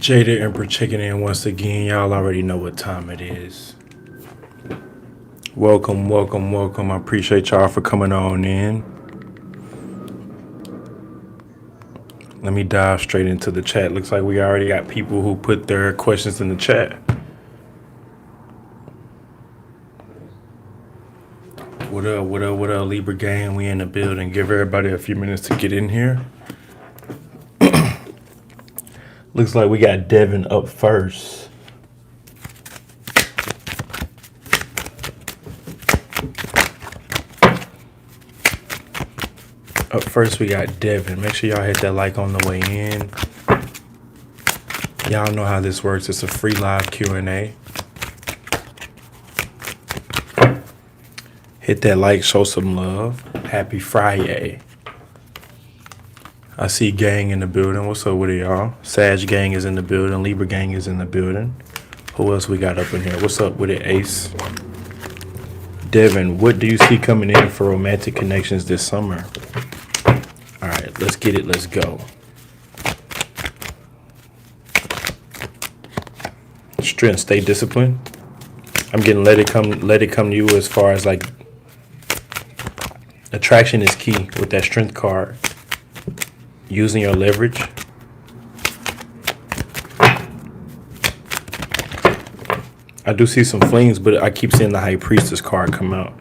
Jada Emperor checking in once again. Y'all already know what time it is. Welcome, welcome, welcome. I appreciate y'all for coming on in. Let me dive straight into the chat. Looks like we already got people who put their questions in the chat. What up, what up, what up, Libra gang? We in the building. Give everybody a few minutes to get in here. Looks like we got Devin up first. Up first, we got Devin. Make sure y'all hit that like on the way in. Y'all know how this works. It's a free live Q&A. Hit that like, show some love. Happy Friday. I see gang in the building. What's up with it, y'all? Sag gang is in the building. Libra gang is in the building. Who else we got up in here? What's up with it, Ace? Devin, what do you see coming in for romantic connections this summer? All right, let's get it. Let's go. Strength, stay disciplined. I'm getting let it come to you as far as like attraction is key with that strength card. Using your leverage. I do see some flings, but I keep seeing the High Priestess card come out.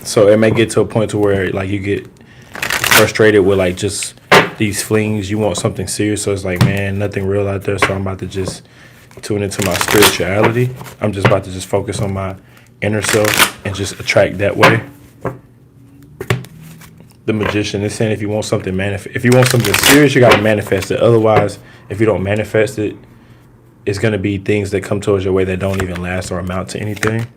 So it may get to a point to where like you get frustrated with like just these flings. You want something serious, so it's like, man, nothing real out there. So I'm about to just tune into my spirituality. I'm just about to just focus on my inner self and just attract that way. The Magician is saying if you want something serious, you got to manifest it. Otherwise, if you don't manifest it, it's going to be things that come towards your way that don't even last or amount to anything.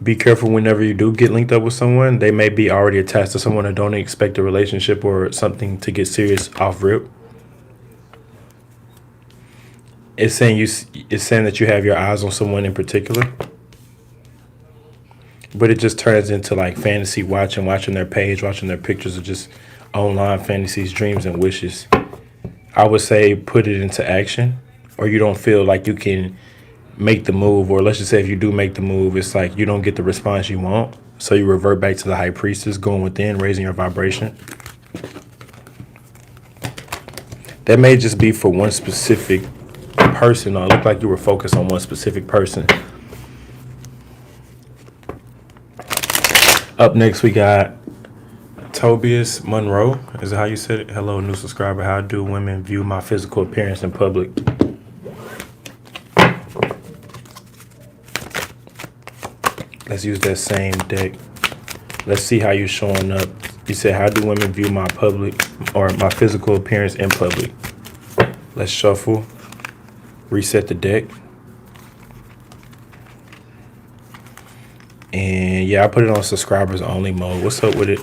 Be careful whenever you do get linked up with someone. They may be already attached to someone and don't expect a relationship or something to get serious off rip. It's saying that you have your eyes on someone in particular. But it just turns into like fantasy watching their page, watching their pictures of just online fantasies, dreams, and wishes. I would say put it into action, or you don't feel like you can make the move, or let's just say if you do make the move, it's like you don't get the response you want. So you revert back to the High Priestess, going within, raising your vibration. That may just be for one specific person, or it looked like you were focused on one specific person. Up next, we got Tobias Monroe. Is that how you said it? Hello, new subscriber. How do women view my physical appearance in public? Let's use that same deck. Let's see how you're showing up. You said, how do women view my physical appearance in public? Let's shuffle. Reset the deck. And yeah, I put it on subscribers only mode. What's up with it?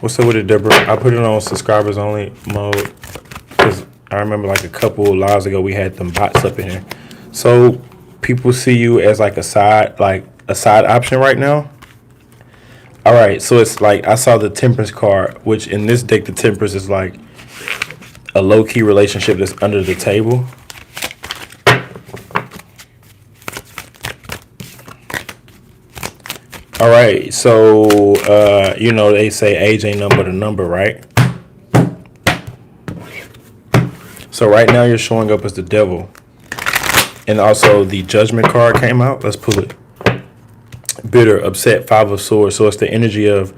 What's up with it, Deborah? I put it on subscribers only mode because I remember like a couple lives ago we had them bots up in here. So people see you as like a side option right now. All right, so it's like I saw the Temperance card, which in this deck the Temperance is like a low-key relationship that's under the table. All right, so, they say age ain't nothing but a number, right? So right now you're showing up as the devil. And also the Judgment card came out. Let's pull it. Bitter, upset, Five of Swords. So it's the energy of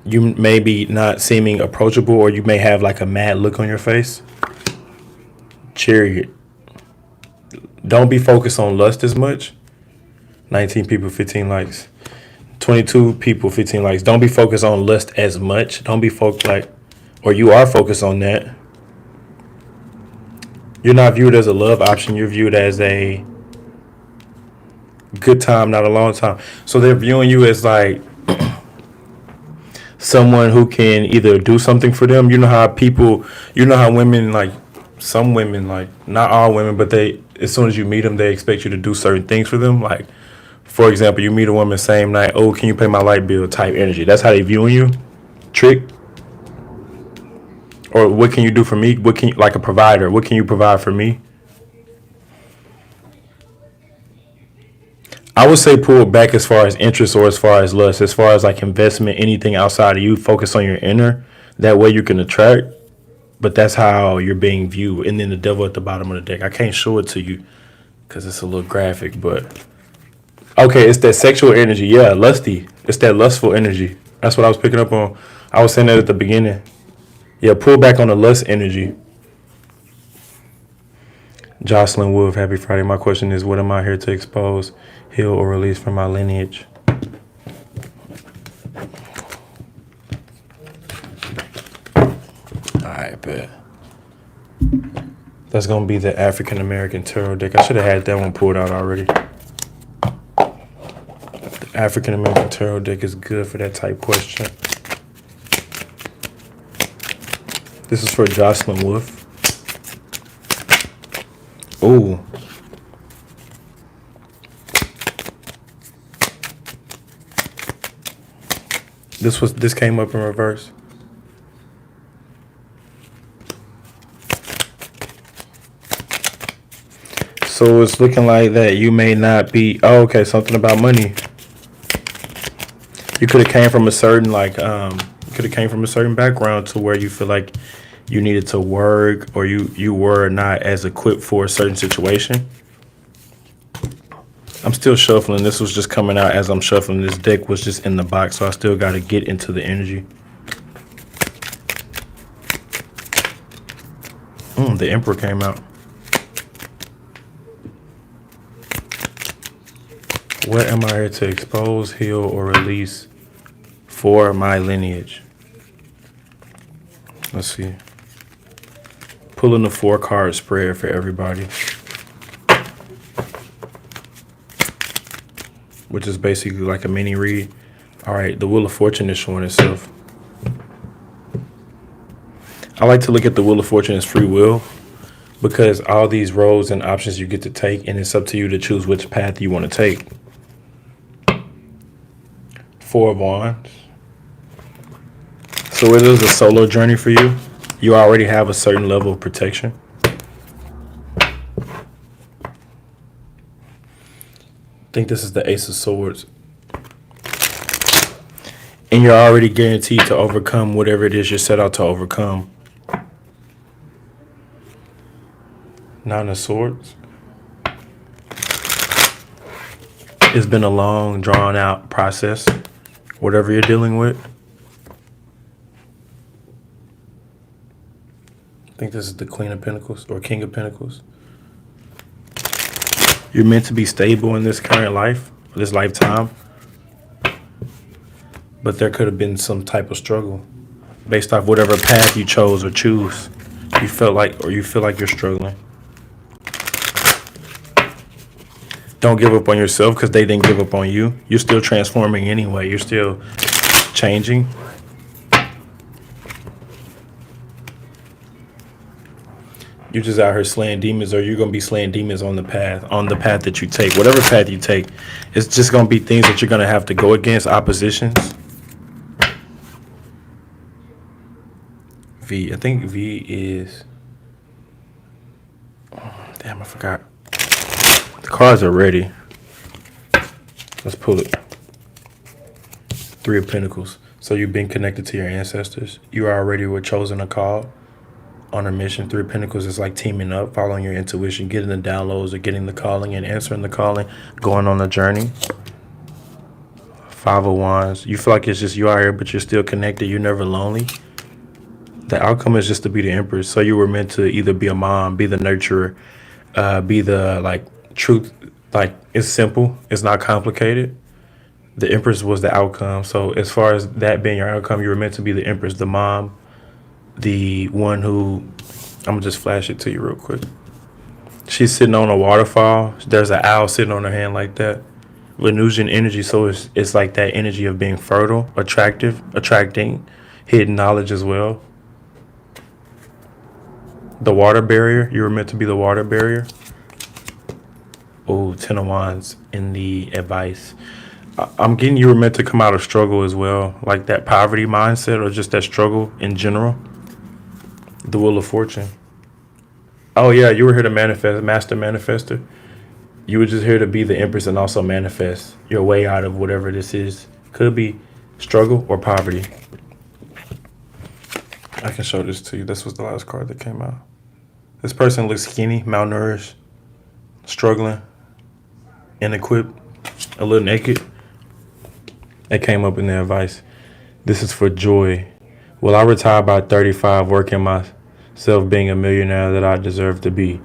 you may be not seeming approachable, or you may have like a mad look on your face. Chariot. Don't be focused on lust as much. 19 people, 15 likes. 22 people, 15 likes. Don't be focused on lust as much. Don't be or you are focused on that. You're not viewed as a love option. You're viewed as a good time, not a long time. So they're viewing you as like someone who can either do something for them. You know how women, like some women, like not all women, but as soon as you meet them, they expect you to do certain things for them. Like, for example, you meet a woman same night, oh, can you pay my light bill type energy. That's how they viewing you. Trick. Or what can you do for me? What can you, like a provider? What can you provide for me? I would say pull back as far as interest or as far as lust, as far as like investment, anything outside of you. Focus on your inner. That way you can attract. But that's how you're being viewed. And then the devil at the bottom of the deck. I can't show it to you because it's a little graphic, but okay, it's that sexual energy. Yeah, lusty. It's that lustful energy. That's what I was picking up on. I was saying that at the beginning. Yeah, pull back on the lust energy. Jocelyn Wolf, happy Friday. My question is, what am I here to expose, heal, or release from my lineage? Alright, bet. That's going to be the African American Tarot deck. I should have had that one pulled out already. The African American Tarot deck is good for that type question. This is for Jocelyn Wolf. Ooh. This came up in reverse. So it's looking like that you may not be. Oh, okay, something about money. You could have came from a certain background to where you feel like you needed to work, or you were not as equipped for a certain situation. I'm still shuffling. This was just coming out as I'm shuffling. This deck was just in the box, so I still got to get into the energy. The Emperor came out. What am I here to expose, heal, or release for my lineage? Let's see. Pulling the 4-card spread for everybody, which is basically like a mini read. All right, the Wheel of Fortune is showing itself. I like to look at the Wheel of Fortune as free will, because all these roads and options you get to take, and it's up to you to choose which path you want to take. 4 of Wands. So it is a solo journey for you. You already have a certain level of protection. I think this is the Ace of Swords. And you're already guaranteed to overcome whatever it is you're set out to overcome. 9 of Swords. It's been a long, drawn out process, whatever you're dealing with. I think this is the Queen of Pentacles or King of Pentacles. You're meant to be stable in this current life, this lifetime. But there could have been some type of struggle based off whatever path you chose or choose. You feel like you're struggling. Don't give up on yourself because they didn't give up on you. You're still transforming anyway. You're still changing. You're just out here slaying demons, or you're going to be slaying demons on the path that you take. Whatever path you take, it's just going to be things that you're going to have to go against, oppositions. V. I think V is... Damn, I forgot. The cards are ready. Let's pull it. 3 of Pentacles. So you've been connected to your ancestors. You already were chosen a call on a mission. 3 of Pentacles is like teaming up, following your intuition, getting the downloads, or getting the calling and answering the calling, going on the journey. 5 of Wands. You feel like it's just you out here, but you're still connected. You're never lonely. The outcome is just to be the Empress. So you were meant to either be a mom, be the nurturer, be the truth. Like, it's simple. It's not complicated. The Empress was the outcome. So as far as that being your outcome, you were meant to be the Empress, the mom, the one who, I'm gonna just flash it to you real quick. She's sitting on a waterfall. There's an owl sitting on her hand like that. Venusian energy. So it's like that energy of being fertile, attractive, attracting, hidden knowledge as well. The water barrier. You were meant to be the water barrier. Oh, 10 of Wands in the advice. I'm getting you were meant to come out of struggle as well. Like that poverty mindset, or just that struggle in general. The Wheel of Fortune. Oh yeah, you were here to manifest, master manifester. You were just here to be the Empress and also manifest your way out of whatever this is. Could be struggle or poverty. I can show this to you. This was the last card that came out. This person looks skinny, malnourished, struggling, inequipped, a little naked. It came up in the advice. This is for joy. Will I retire by 35, working myself being a millionaire that I deserve to be?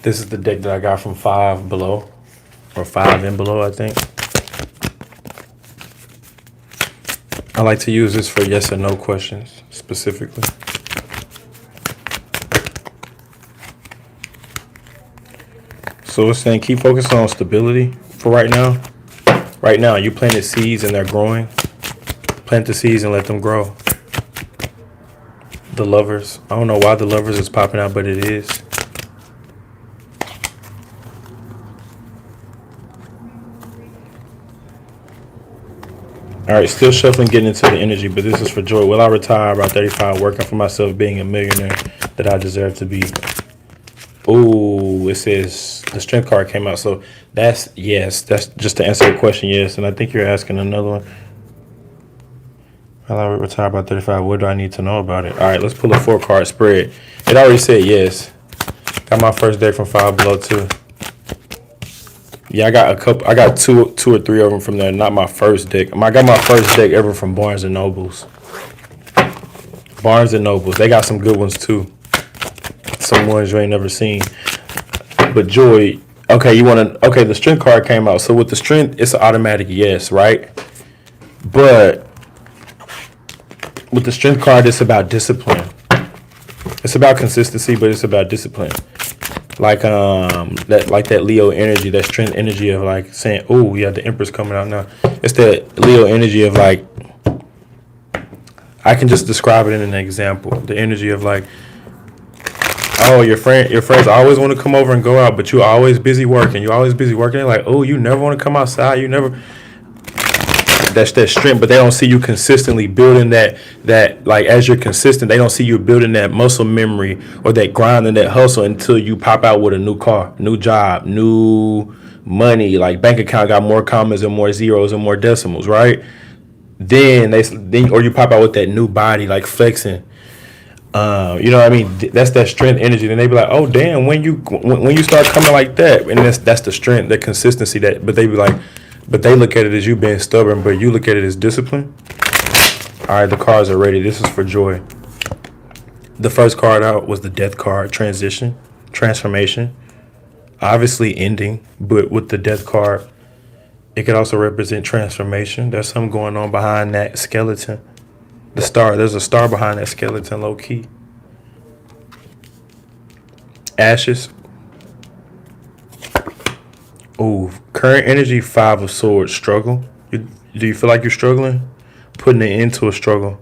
This is the deck that I got from Five Below, or Five and Below, I think. I like to use this for yes or no questions, specifically. So it's saying keep focusing on stability for right now. Right now, you planted seeds and they're growing. Plant the seeds and let them grow. The Lovers. I don't know why the Lovers is popping out, but it is. All right, still shuffling, getting into the energy, but this is for joy. Will I retire by 35, working for myself, being a millionaire that I deserve to be? Oh, it says the Strength card came out. So that's yes. That's just to answer the question, yes. And I think you're asking another one. Will I retire by 35? What do I need to know about it? All right, let's pull a 4-card spread. It already said yes. Got my first deck from Five Below too. Yeah, I got a couple. I got two or three of them from there. Not my first deck. I got my first deck ever from Barnes and Nobles. Barnes and Nobles. They got some good ones too. Some ones you ain't never seen. But joy. Okay, you want to. Okay, the Strength card came out. So with the Strength, it's an automatic yes, right? But with the Strength card, it's about discipline. It's about consistency, but it's about discipline. Like that Leo energy, that Strength energy of like saying, oh yeah, the Empress coming out now. It's that Leo energy of like, I can just describe it in an example. The energy of like, oh, your friends always want to come over and go out, but you always busy working. You always busy working. They're like, oh, you never want to come outside. You never. That's that strength, but they don't see you consistently building that like as you're consistent, they don't see you building that muscle memory or that grind and that hustle until you pop out with a new car, new job, new money, like bank account got more commas and more zeros and more decimals, right? Then or you pop out with that new body, like flexing. You know what I mean? That's that strength energy. Then they be like, oh damn, when you start coming like that, and that's the strength, the consistency but they be like. But they look at it as you being stubborn, but you look at it as discipline. All right, the cards are ready. This is for joy. The first card out was the Death card, transition, transformation, obviously ending. But with the Death card, it could also represent transformation. There's something going on behind that skeleton. The star, there's a star behind that skeleton, low key. Ashes. Ooh, current energy, 5 of Swords, struggle. Do you feel like you're struggling? Putting it into a struggle.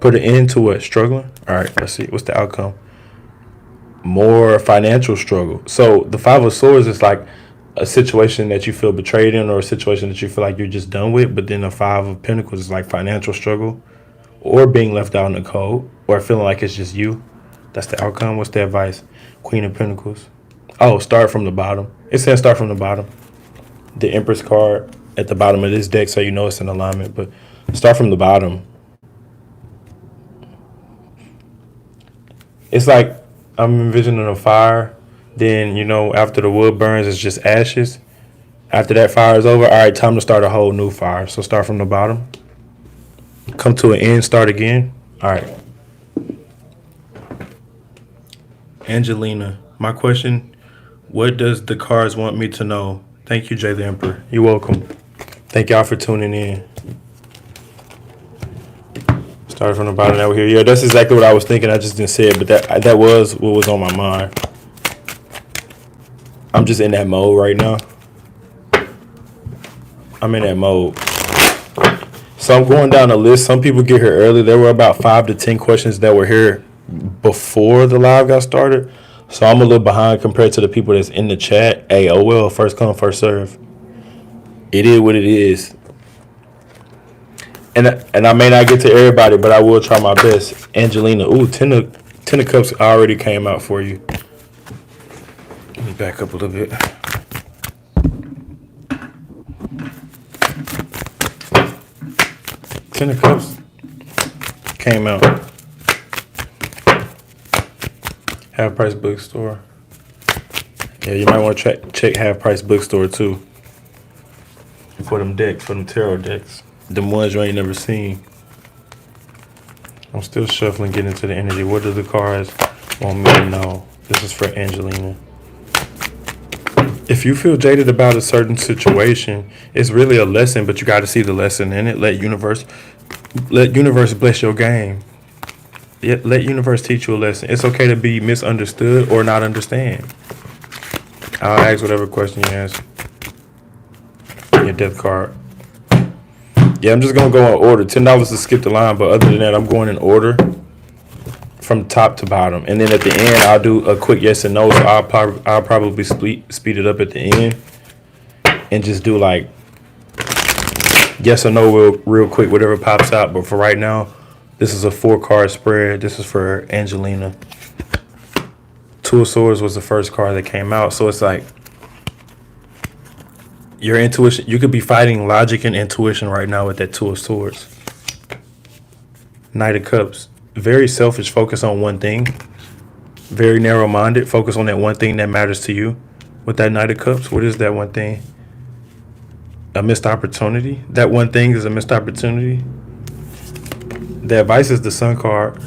Put it into what? Struggling? All right, let's see. What's the outcome? More financial struggle. So the 5 of Swords is like a situation that you feel betrayed in or a situation that you feel like you're just done with. But then the 5 of Pentacles is like financial struggle or being left out in the cold or feeling like it's just you. That's the outcome. What's the advice? Queen of Pentacles. Oh, start from the bottom. It says start from the bottom. The Empress card at the bottom of this deck, so you know it's in alignment, but start from the bottom. It's like I'm envisioning a fire. Then, you know, after the wood burns, it's just ashes. After that fire is over, all right, time to start a whole new fire. So start from the bottom. Come to an end, start again. All right. Angelina, my question. What does the cards want me to know? Thank you, Jay the Emperor. You're welcome. Thank y'all for tuning in. Started from the bottom, now we're here. Yeah, that's exactly what I was thinking. I just didn't say it, but that was what was on my mind. I'm just in that mode right now. I'm in that mode. So I'm going down the list. Some people get here early. There were about 5 to 10 questions that were here before the live got started. So I'm a little behind compared to the people that's in the chat. Hey, oh well, first come, first serve. It is what it is. And I may not get to everybody, but I will try my best. Angelina, ooh, ten of cups already came out for you. Let me back up a little bit. Ten of cups came out. Half Price Bookstore. Yeah, you might want to check Half Price Bookstore too. For them decks, for them tarot decks. Them ones you ain't never seen. I'm still shuffling, getting into the energy. What do the cards want me to know? This is for Angelina. If you feel jaded about a certain situation, it's really a lesson, but you got to see the lesson in it. Let universe bless your game. Let universe teach you a lesson. It's okay to be misunderstood or not understand. I'll ask whatever question you ask. Your death card. Yeah, I'm just gonna go in order. $10 to skip the line, but other than that, I'm going in order from top to bottom. And then at the end, I'll do a quick yes and no. So I'll probably speed it up at the end and just do like yes or no real quick, whatever pops out. But for right now, this is a 4-card spread. This is for Angelina. Two of Swords was the first card that came out. So it's like your intuition. You could be fighting logic and intuition right now with that Two of Swords. Knight of Cups. Very selfish, focus on one thing. Very narrow-minded, focus on that one thing that matters to you. With that Knight of Cups, what is that one thing? A missed opportunity? That one thing is a missed opportunity. The advice is the Sun card.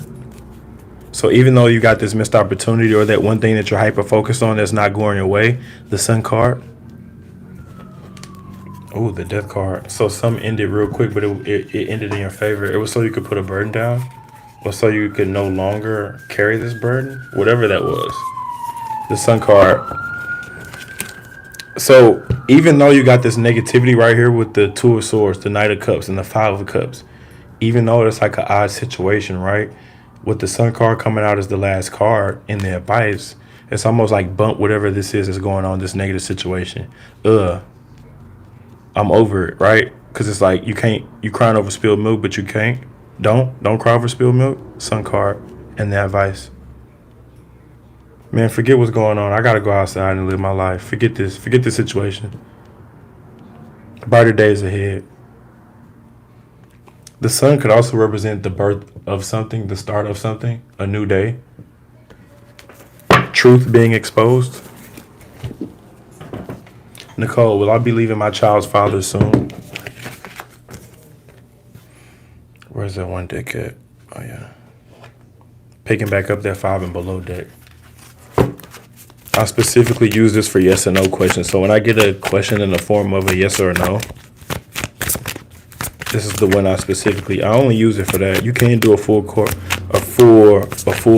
So even though you got this missed opportunity or that one thing that you're hyper-focused on that's not going your way, the Sun card. Oh, the Death card. So some ended real quick, but it ended in your favor. It was so you could put a burden down. Or so you could no longer carry this burden. Whatever that was. The Sun card. So even though you got this negativity right here with the Two of Swords, the Knight of Cups, and the Five of Cups, even though it's like an odd situation, right? With the Sun card coming out as the last card in the advice, it's almost like bump whatever this is going on, this negative situation. I'm over it, right? Because it's like you crying over spilled milk, but you can't. Don't cry over spilled milk. Sun card and the advice. Man, forget what's going on. I gotta go outside and live my life. Forget this situation. Brighter days ahead. The sun could also represent the birth of something, the start of something, a new day. Truth being exposed. Nicole, will I be leaving my child's father soon? Where's that one deck at? Oh, yeah. Picking back up that 5 and below deck. I specifically use this for yes or no questions. So when I get a question in the form of a yes or a no, this is the one I only use it for that. You can do a full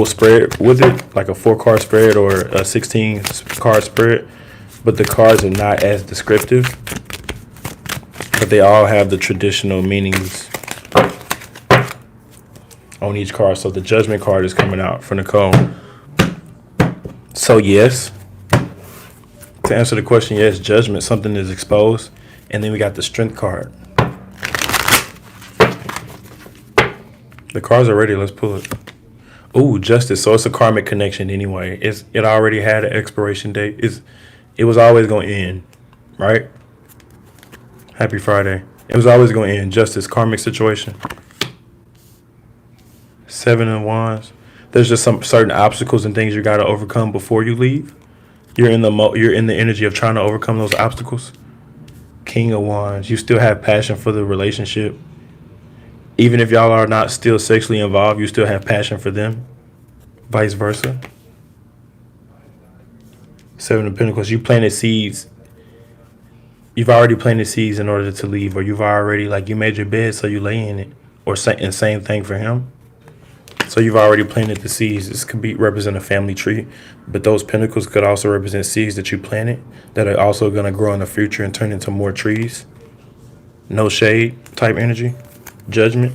spread with it, like a 4-card spread or a 16-card spread. But the cards are not as descriptive, but they all have the traditional meanings on each card. So the Judgment card is coming out for Nicole. So yes, to answer the question, yes, Judgment, something is exposed. And then we got the Strength card. The cards are ready. Let's pull it. Ooh, Justice. So it's a karmic connection anyway. It already had an expiration date. It was always going to end, right? Happy Friday. It was always going to end. Justice, karmic situation. 7 of Wands. There's just some certain obstacles and things you got to overcome before you leave. You're in the energy of trying to overcome those obstacles. King of Wands. You still have passion for the relationship. Even if y'all are not still sexually involved, you still have passion for them. Vice versa. 7 of Pentacles. You planted seeds. You've already planted seeds in order to leave, or you've already, you made your bed, so you lay in it. Or same thing for him. So you've already planted the seeds. This could represent a family tree, but those pentacles could also represent seeds that you planted that are also going to grow in the future and turn into more trees. No shade type energy. Judgment.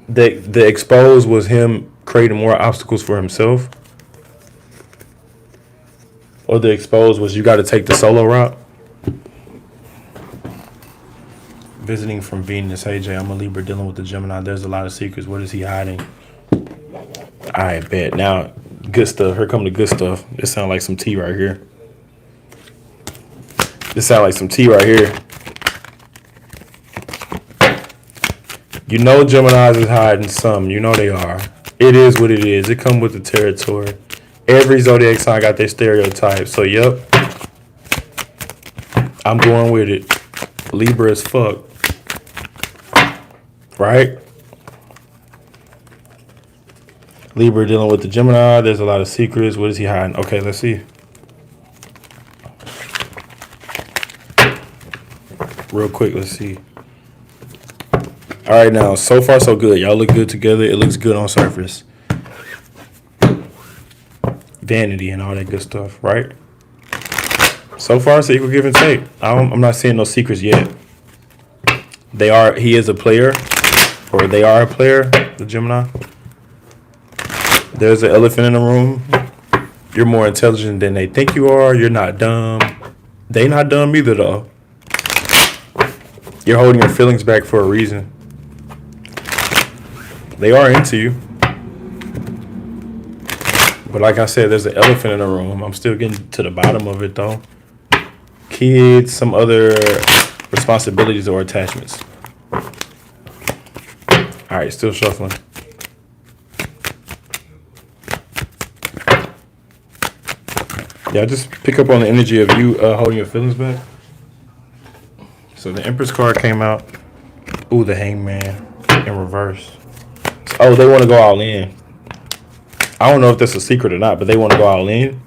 The exposed was him creating more obstacles for himself. Or the exposed was you got to take the solo route. Visiting from Venus. Hey Jay, I'm a Libra dealing with the Gemini. There's a lot of secrets. What is he hiding? I bet. Now, good stuff. Here come the good stuff. This sounds like some tea right here. This sounds like some tea right here. You know Geminis is hiding some. You know they are. It is what it is. It comes with the territory. Every zodiac sign got their stereotype. So, yep. I'm going with it. Libra as fuck. Right? Libra dealing with the Gemini. There's a lot of secrets. What is he hiding? Okay, let's see. Real quick, let's see. All right, now, so far so good. Y'all look good together. It looks good on surface. Vanity and all that good stuff, right? So far, it's equal give and take. I'm not seeing no secrets yet. He is a player, or they are a player, the Gemini. There's an elephant in the room. You're more intelligent than they think you are. You're not dumb. They not dumb either, though. You're holding your feelings back for a reason. They are into you. But like I said, there's an elephant in the room. I'm still getting to the bottom of it, though. Kids, some other responsibilities or attachments. All right, still shuffling. Yeah, just pick up on the energy of you holding your feelings back. So the Empress card came out. Ooh, the Hangman in reverse. Oh, they want to go all in. I don't know if that's a secret or not, but they want to go all in.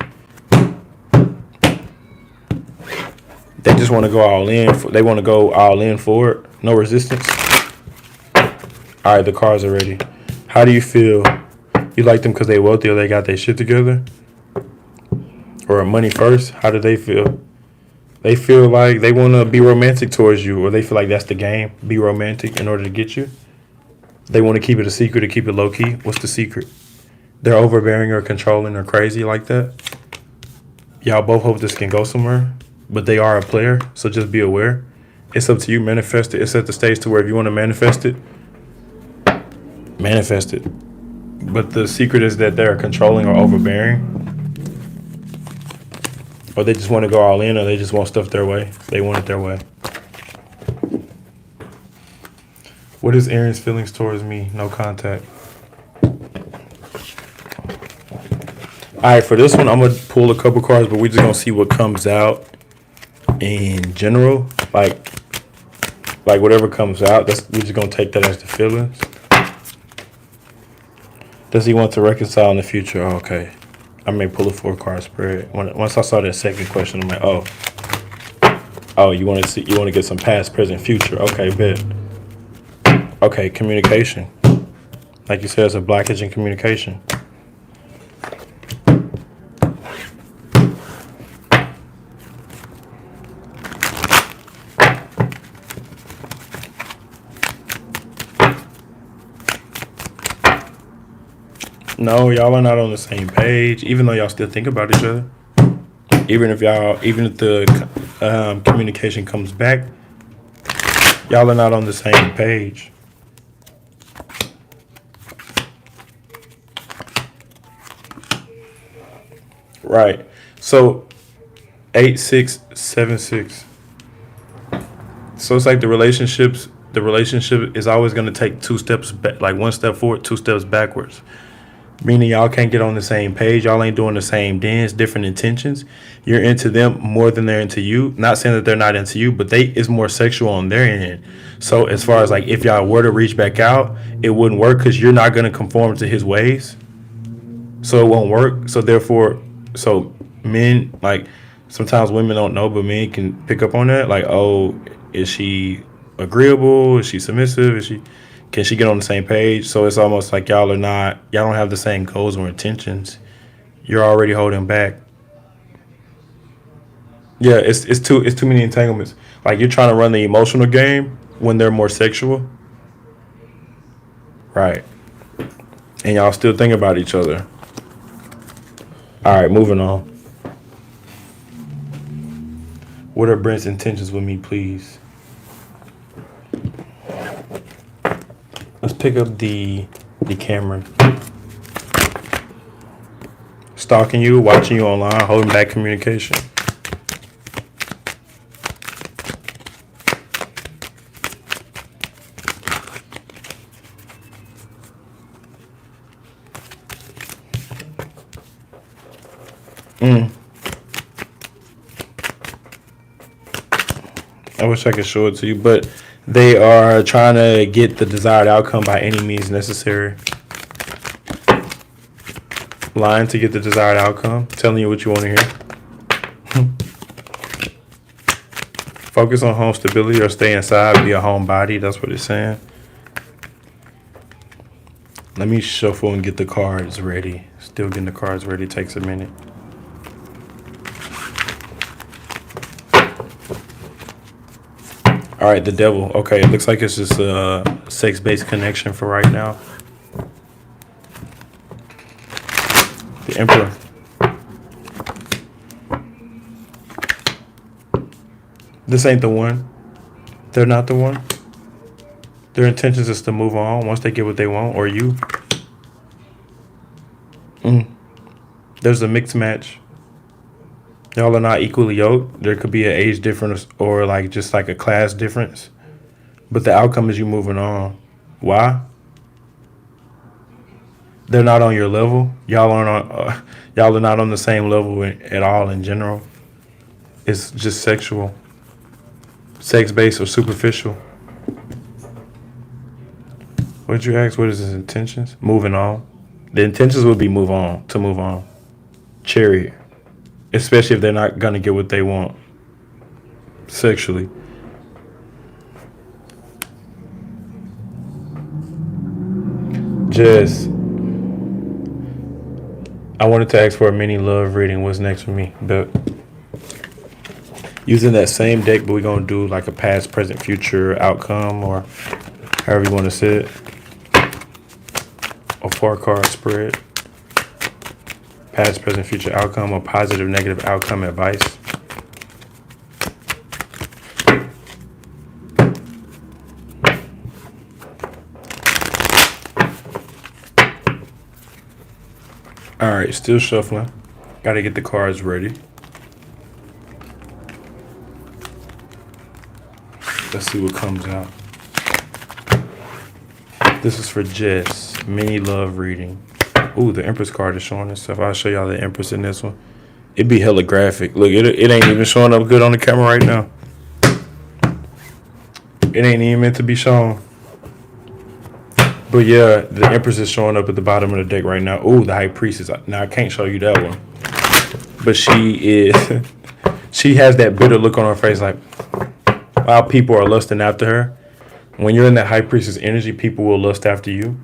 They just want to go all in. They want to go all in for it. No resistance. All right, the cards are ready. How do you feel? You like them because they wealthy or they got their shit together? Or money first? How do they feel? They feel like they want to be romantic towards you, or they feel like that's the game. Be romantic in order to get you. They want to keep it a secret, to keep it low key. What's the secret? They're overbearing or controlling or crazy like that. Y'all both hope this can go somewhere, but they are a player, so just be aware. It's up to you. Manifest it. It's at the stage to where if you want to manifest it, manifest it. But the secret is that they're controlling or overbearing, or they just want to go all in, or they just want stuff their way. They want it their way. What is Aaron's feelings towards me? No contact. All right, for this one, I'm going to pull a couple cards, but we're just going to see what comes out in general. Like whatever comes out, we're just going to take that as the feelings. Does he want to reconcile in the future? Oh, okay. I may pull a 4-card spread. Once I saw that second question, I'm like, oh, you want to get some past, present, future. Okay, bet. Okay, communication. Like you said, it's a blockage in communication. No, y'all are not on the same page, even though y'all still think about each other. Even if the communication comes back, y'all are not on the same page. Right. So 8-6-7-6. So it's like the relationship is always going to take 2 steps back, like 1 step forward, 2 steps backwards. Meaning y'all can't get on the same page. Y'all ain't doing the same dance, different intentions. You're into them more than they're into you. Not saying that they're not into you, but it's more sexual on their end. So as far as like if y'all were to reach back out, it wouldn't work because you're not going to conform to his ways. So it won't work. So therefore, men, like sometimes women don't know, but men can pick up on that. Like, oh, is she agreeable? Is she submissive? Can she get on the same page? So it's almost like y'all don't have the same goals or intentions. You're already holding back. Yeah, it's too many entanglements. Like you're trying to run the emotional game when they're more sexual. Right. And y'all still think about each other. All right, moving on. What are Brent's intentions with me, please? pick up the Cameron. Stalking you, watching you online, holding back communication. I wish I could show it to you, but they are trying to get the desired outcome by any means necessary. Lying to get the desired outcome, telling you what you want to hear. Focus on home stability or stay inside, be a homebody. That's what it's saying. Let me shuffle and get the cards ready. Still getting the cards ready takes a minute. All right, the devil. Okay, it looks like it's just a sex-based connection for right now. The Emperor. This ain't the one. They're not the one. Their intentions is to move on once they get what they want, or you. There's a mixed match. Y'all are not equally yoked. There could be an age difference or like just like a class difference. But the outcome is you moving on. Why? They're not on your level. Y'all are not on the same level at all in general. It's just sexual. Sex-based or superficial. What did you ask? What is his intentions? Moving on. The intentions would be move on. Chariot. Especially if they're not going to get what they want sexually. Jess. I wanted to ask for a mini love reading. What's next for me? But using that same deck, but we're going to do like a past, present, future outcome or however you want to say it. A 4-card spread. Past, present, future outcome or positive, negative outcome advice. All right, still shuffling. Got to get the cards ready. Let's see what comes out. This is for Jess. Mini love reading. Ooh, the Empress card is showing itself. I'll show y'all the Empress in this one. It'd be hella graphic. Look, it ain't even showing up good on the camera right now. It ain't even meant to be shown. But yeah, the Empress is showing up at the bottom of the deck right now. Ooh, the High Priestess. Now, I can't show you that one. But she has that bitter look on her face like, while people are lusting after her. When you're in that High Priestess energy, people will lust after you.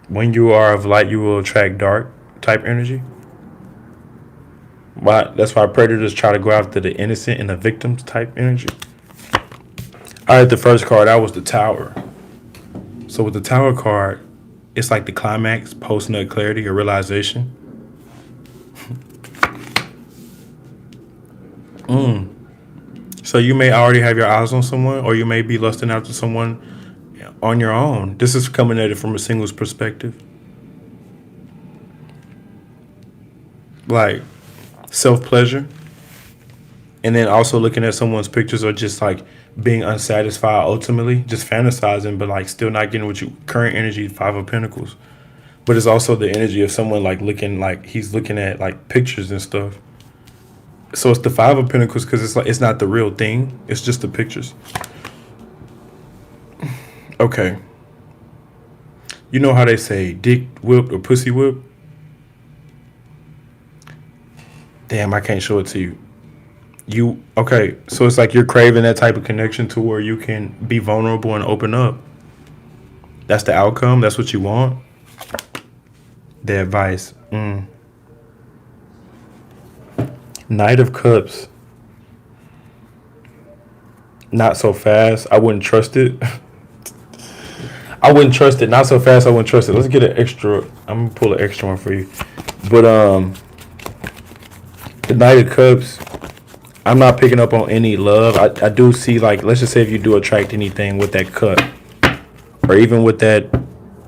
When you are of light, you will attract dark type energy. That's why predators try to go after the innocent and the victims type energy. All right, the first card out was the Tower. So with the Tower card, it's like the climax, post-nut clarity or realization. So you may already have your eyes on someone, or you may be lusting after someone on your own. This is coming at it from a singles perspective. Like self-pleasure. And then also looking at someone's pictures or just like being unsatisfied ultimately. Just fantasizing, but like still not getting what you... Current energy, 5 of Pentacles. But it's also the energy of someone like looking like he's looking at like pictures and stuff. So it's the 5 of Pentacles because it's like it's not the real thing. It's just the pictures. Okay. You know how they say dick whipped or pussy whipped? Damn, I can't show it to you. Okay, so it's like you're craving that type of connection to where you can be vulnerable and open up. That's the outcome. That's what you want. The advice. Knight of Cups. Not so fast. I wouldn't trust it. I wouldn't trust it. Not so fast. I wouldn't trust it. Let's get an extra. I'm gonna pull an extra one for you. But the Knight of Cups. I'm not picking up on any love. I do see like, let's just say if you do attract anything with that cup, or even with that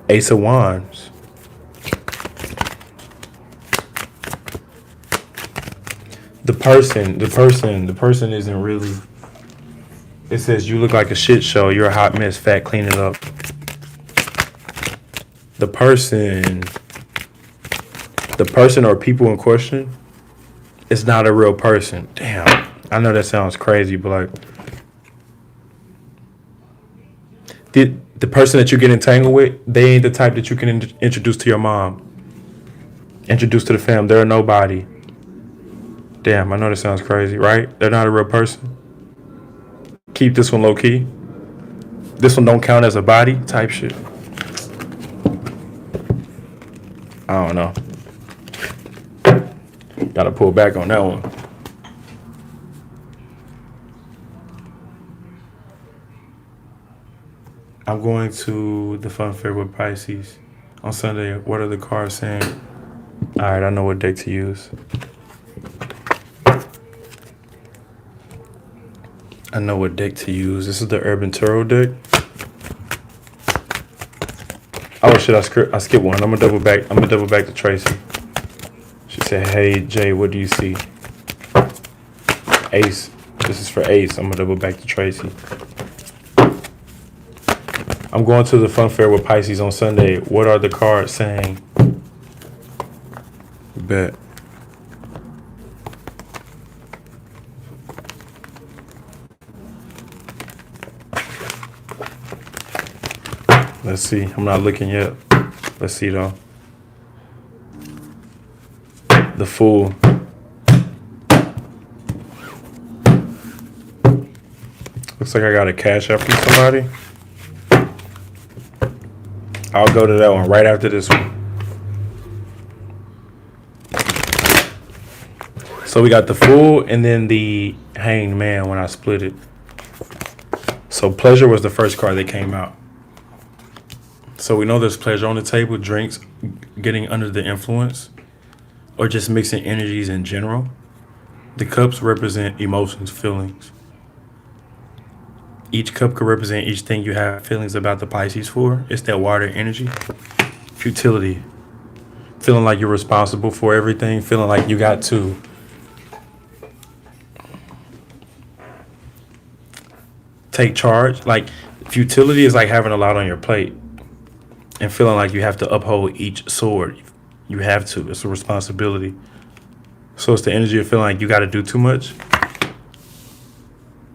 Ace of Wands. The person isn't really. It says you look like a shit show. You're a hot mess. Fat, clean it up. The person or people in question is not a real person. Damn, I know that sounds crazy, but like, the person that you get entangled with, they ain't the type that you can introduce to your mom, introduce to the fam. They're a nobody. Damn, I know that sounds crazy, right? They're not a real person. Keep this one low key. This one don't count as a body type shit. I don't know. Gotta pull back on that one. I'm going to the fun fair with Pisces on Sunday. What are the cards saying? All right, I know what deck to use. I know what deck to use. This is the Urban Tarot deck. Oh shit! I skipped one. I'm gonna double back to Tracy. She said, "Hey Jay, what do you see?" Ace. This is for Ace. I'm gonna double back to Tracy. I'm going to the fun fair with Pisces on Sunday. What are the cards saying? Bet. Let's see. I'm not looking yet. Let's see though. The Fool. Looks like I got a cash app from somebody. I'll go to that one right after this one. So we got the Fool and then the Hanged Man when I split it. So Pleasure was the first card that came out. So we know there's pleasure on the table, drinks, getting under the influence, or just mixing energies in general. The cups represent emotions, feelings. Each cup could represent each thing you have feelings about the Pisces for. It's that water energy. Futility. Feeling like you're responsible for everything. Feeling like you got to take charge. Like, futility is like having a lot on your plate and feeling like you have to uphold each sword. You have to. It's a responsibility. So it's the energy of feeling like you got to do too much.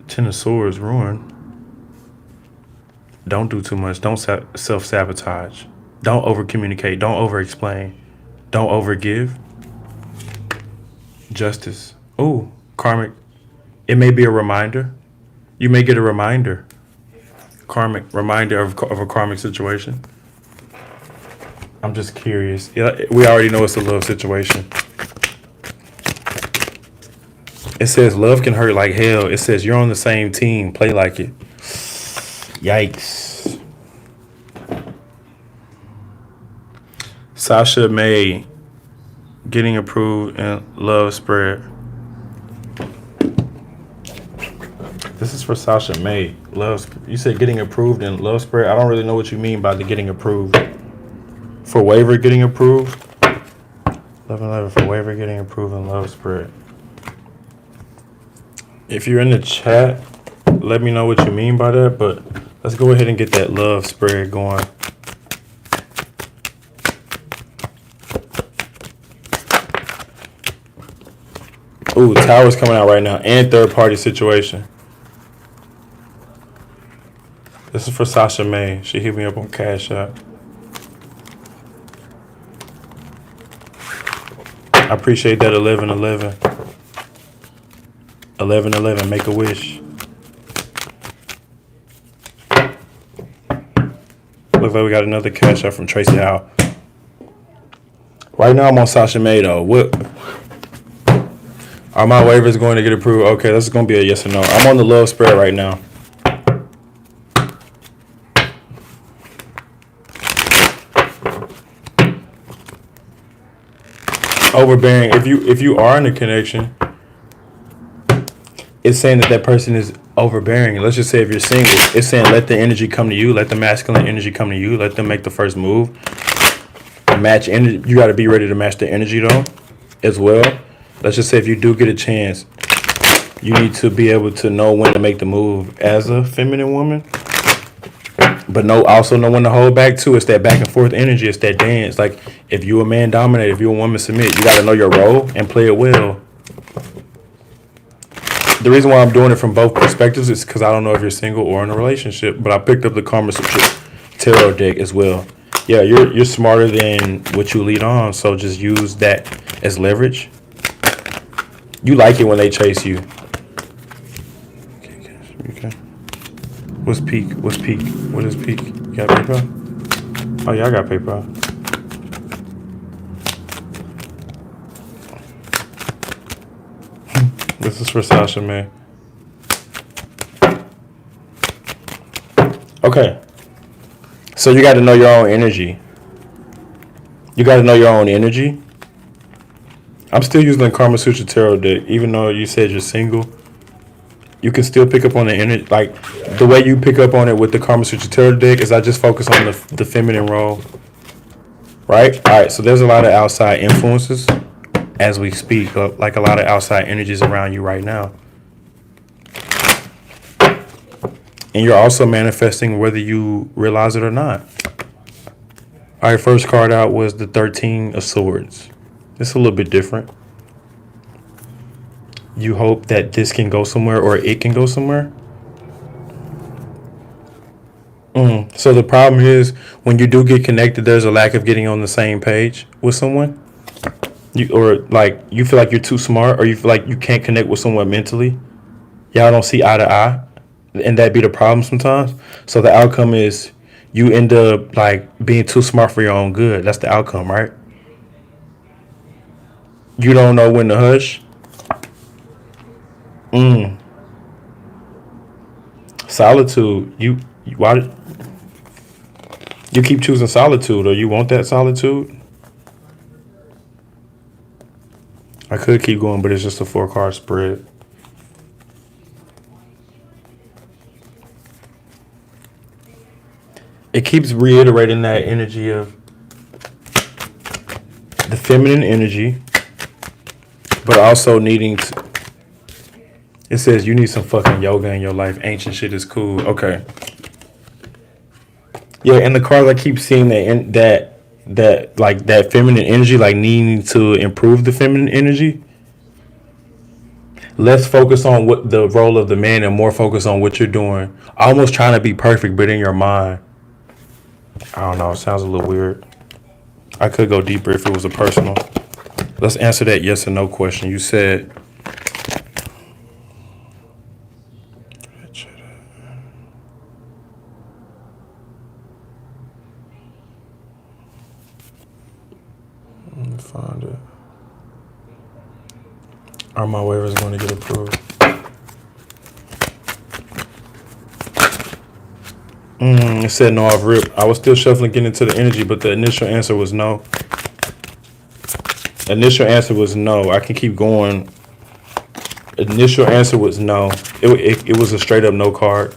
Ten of Swords, ruin. Don't do too much. Don't self-sabotage. Don't over-communicate. Don't over-explain. Don't over-give. Justice. Oh, karmic. It may be a reminder. You may get a reminder. Karmic reminder of a karmic situation. I'm just curious. We already know it's a love situation. It says love can hurt like hell. It says you're on the same team. Play like it. Yikes. Sasha May getting approved and love spread. This is for Sasha May. You said getting approved and love spread. I don't really know what you mean by the getting approved. For waiver getting approved. 11 for waiver getting approved and love spread. If you're in the chat, let me know what you mean by that, but let's go ahead and get that love spread going. Ooh, Tower's coming out right now, and third party situation. This is for Sasha May. She hit me up on Cash App. I appreciate that 1111. 1111, make a wish. Looks like we got another cash out from Tracy Howe. Right now I'm on Sasha May though. What? Are my waivers going to get approved? Okay, this is going to be a yes or no. I'm on the love spread right now. Overbearing. If you are in a connection, it's saying that person is overbearing. Let's just say if you're single, it's saying let the energy come to you, let the masculine energy come to you, let them make the first move. Match energy. You got to be ready to match the energy though, as well. Let's just say if you do get a chance, you need to be able to know when to make the move as a feminine woman, but also know when to hold back too. It's that back and forth energy. It's that dance. Like if you a man dominate, if you a woman submit, you got to know your role and play it well. The reason why I'm doing it from both perspectives is because I don't know if you're single or in a relationship, but I picked up the Karma Sutra tarot deck as well. Yeah, you're smarter than what you lead on, so just use that as leverage. You like it when they chase you. Okay. What's peak? What's peak? What is peak? You got PayPal? Oh yeah, I got PayPal. This is for Sasha, man. Okay. So you got to know your own energy. You got to know your own energy. I'm still using the Karma Sutra Tarot deck, even though you said you're single. You can still pick up on the energy. Like, the way you pick up on it with the Karma Sutra Tarot deck is I just focus on the feminine role. Right? All right, so there's a lot of outside influences as we speak, like a lot of outside energies around you right now. And you're also manifesting whether you realize it or not. All right, first card out was the 13 of Swords. It's a little bit different. You hope that this can go somewhere or it can go somewhere. So the problem is when you do get connected, there's a lack of getting on the same page with someone. You feel like you're too smart, or you feel like you can't connect with someone mentally. Y'all don't see eye to eye, and that be the problem sometimes. So the outcome is you end up like being too smart for your own good. That's the outcome, right? You don't know when to hush. Solitude. Why you keep choosing solitude, or you want that solitude? I could keep going, but it's just a 4-card spread. It keeps reiterating that energy of the feminine energy, but also needing to. It says you need some fucking yoga in your life. Ancient shit is cool. Okay. Yeah, and the cards I keep seeing that feminine energy, like needing to improve the feminine energy. Less focus on what the role of the man and more focus on what you're doing. Almost trying to be perfect, but in your mind. I don't know. It sounds a little weird. I could go deeper if it was a personal. Let's answer that yes or no question. You said. Let me find it. Are my waivers going to get approved? It said no, I've ripped. I was still shuffling, getting into the energy, but the initial answer was no. Initial answer was no. I can keep going. Initial answer was no. It was a straight up no card.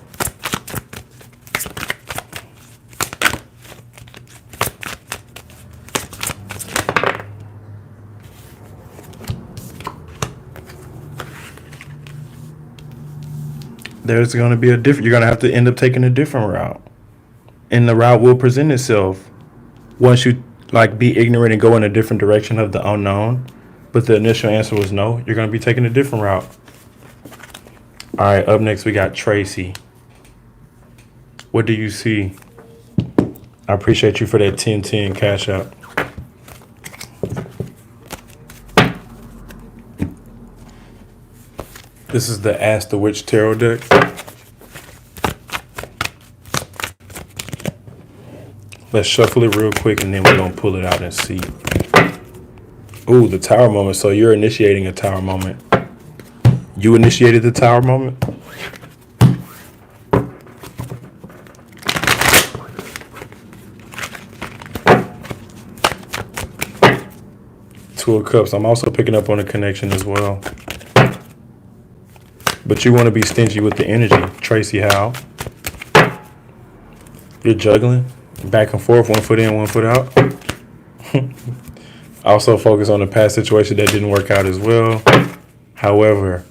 There's going to be you're going to have to end up taking a different route. And the route will present itself once you be ignorant and go in a different direction of the unknown. But the initial answer was no. You're going to be taking a different route. All right, up next we got Tracy. What do you see? I appreciate you for that 1010 cash out. This is the Ask the Witch Tarot deck. Let's shuffle it real quick and then we're going to pull it out and see. Ooh, the Tower moment. So you're initiating a Tower moment. You initiated the Tower moment? Two of Cups. I'm also picking up on a connection as well. But you want to be stingy with the energy. Tracy Howe. You're juggling back and forth, 1 foot in, 1 foot out. Also focus on the past situation that didn't work out as well. However,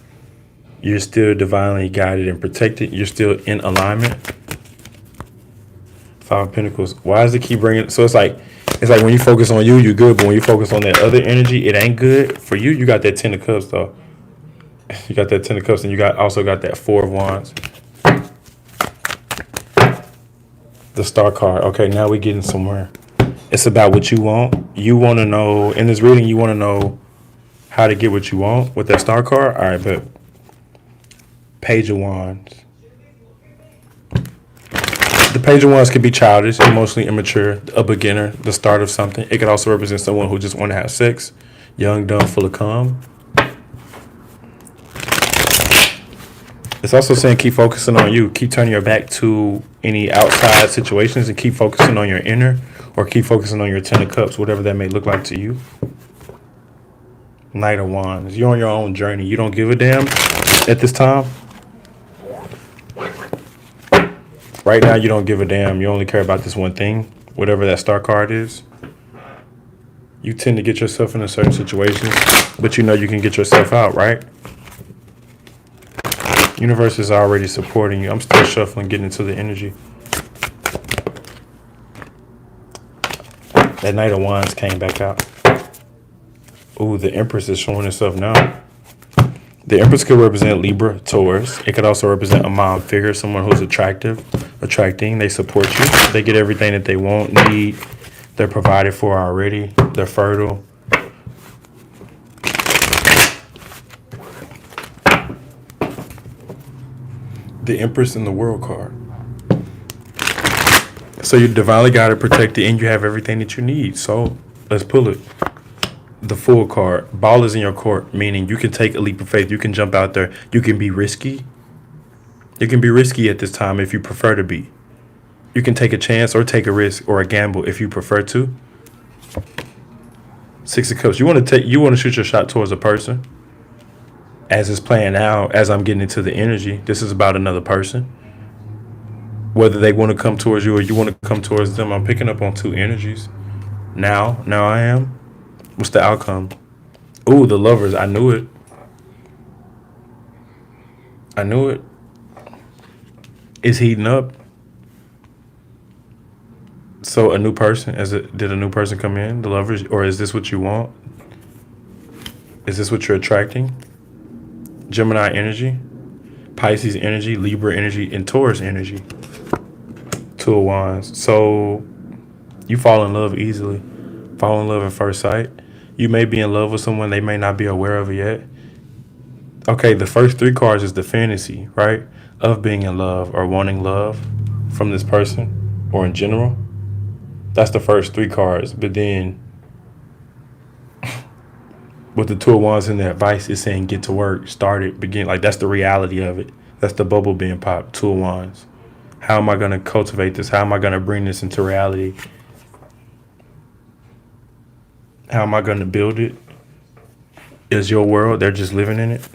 you're still divinely guided and protected. You're still in alignment. 5 of Pentacles. Why does it keep bringing? So it's like when you focus on you, you're good. But when you focus on that other energy, it ain't good for you. You got that 10 of Cups though. You got that 10 of Cups, and you also got that 4 of Wands. The Star card. Okay, now we're getting somewhere. It's about what you want. You want to know, in this reading, you want to know how to get what you want with that Star card. All right, but Page of Wands. The Page of Wands could be childish, emotionally immature, a beginner, the start of something. It could also represent someone who just want to have sex, young, dumb, full of calm. It's also saying keep focusing on you. Keep turning your back to any outside situations and keep focusing on your inner, or keep focusing on your 10 of Cups, whatever that may look like to you. Knight of Wands. You're on your own journey. You don't give a damn at this time. Right now, you don't give a damn. You only care about this one thing, whatever that Star card is. You tend to get yourself in a certain situation, but you know you can get yourself out, right? Universe is already supporting you. I'm still shuffling, getting into the energy. That Knight of Wands came back out. Ooh, the Empress is showing itself now. The Empress could represent Libra, Taurus. It could also represent a mom figure, someone who's attracting. They support you. They get everything that they want, need. They're provided for already. They're fertile. The Empress and the World card. So you're divinely guided, protected, and you have everything that you need. So let's pull it. The Fool card. Ball is in your court, meaning you can take a leap of faith. You can jump out there. You can be risky. You can be risky at this time if you prefer to be. You can take a chance or take a risk or a gamble if you prefer to. 6 of Cups. You want to shoot your shot towards a person. As it's playing out, as I'm getting into the energy, this is about another person. Whether they want to come towards you or you want to come towards them, I'm picking up on 2 energies. Now I am. What's the outcome? Ooh, the Lovers. I knew it. It's heating up. So a new person, did a new person come in? The Lovers, or is this what you want? Is this what you're attracting? Gemini energy, Pisces energy, Libra energy, and Taurus energy. 2 of Wands. So you fall in love easily. Fall in love at first sight. You may be in love with someone they may not be aware of yet. Okay, the first 3 cards is the fantasy, right? Of being in love or wanting love from this person or in general. That's the first 3 cards. But then with the 2 of Wands in the advice, it's saying get to work, start it, begin. Like that's the reality of it. That's the bubble being popped. 2 of Wands. How am I going to cultivate this? How am I going to bring this into reality? How am I going to build it? Is your world, they're just living in it?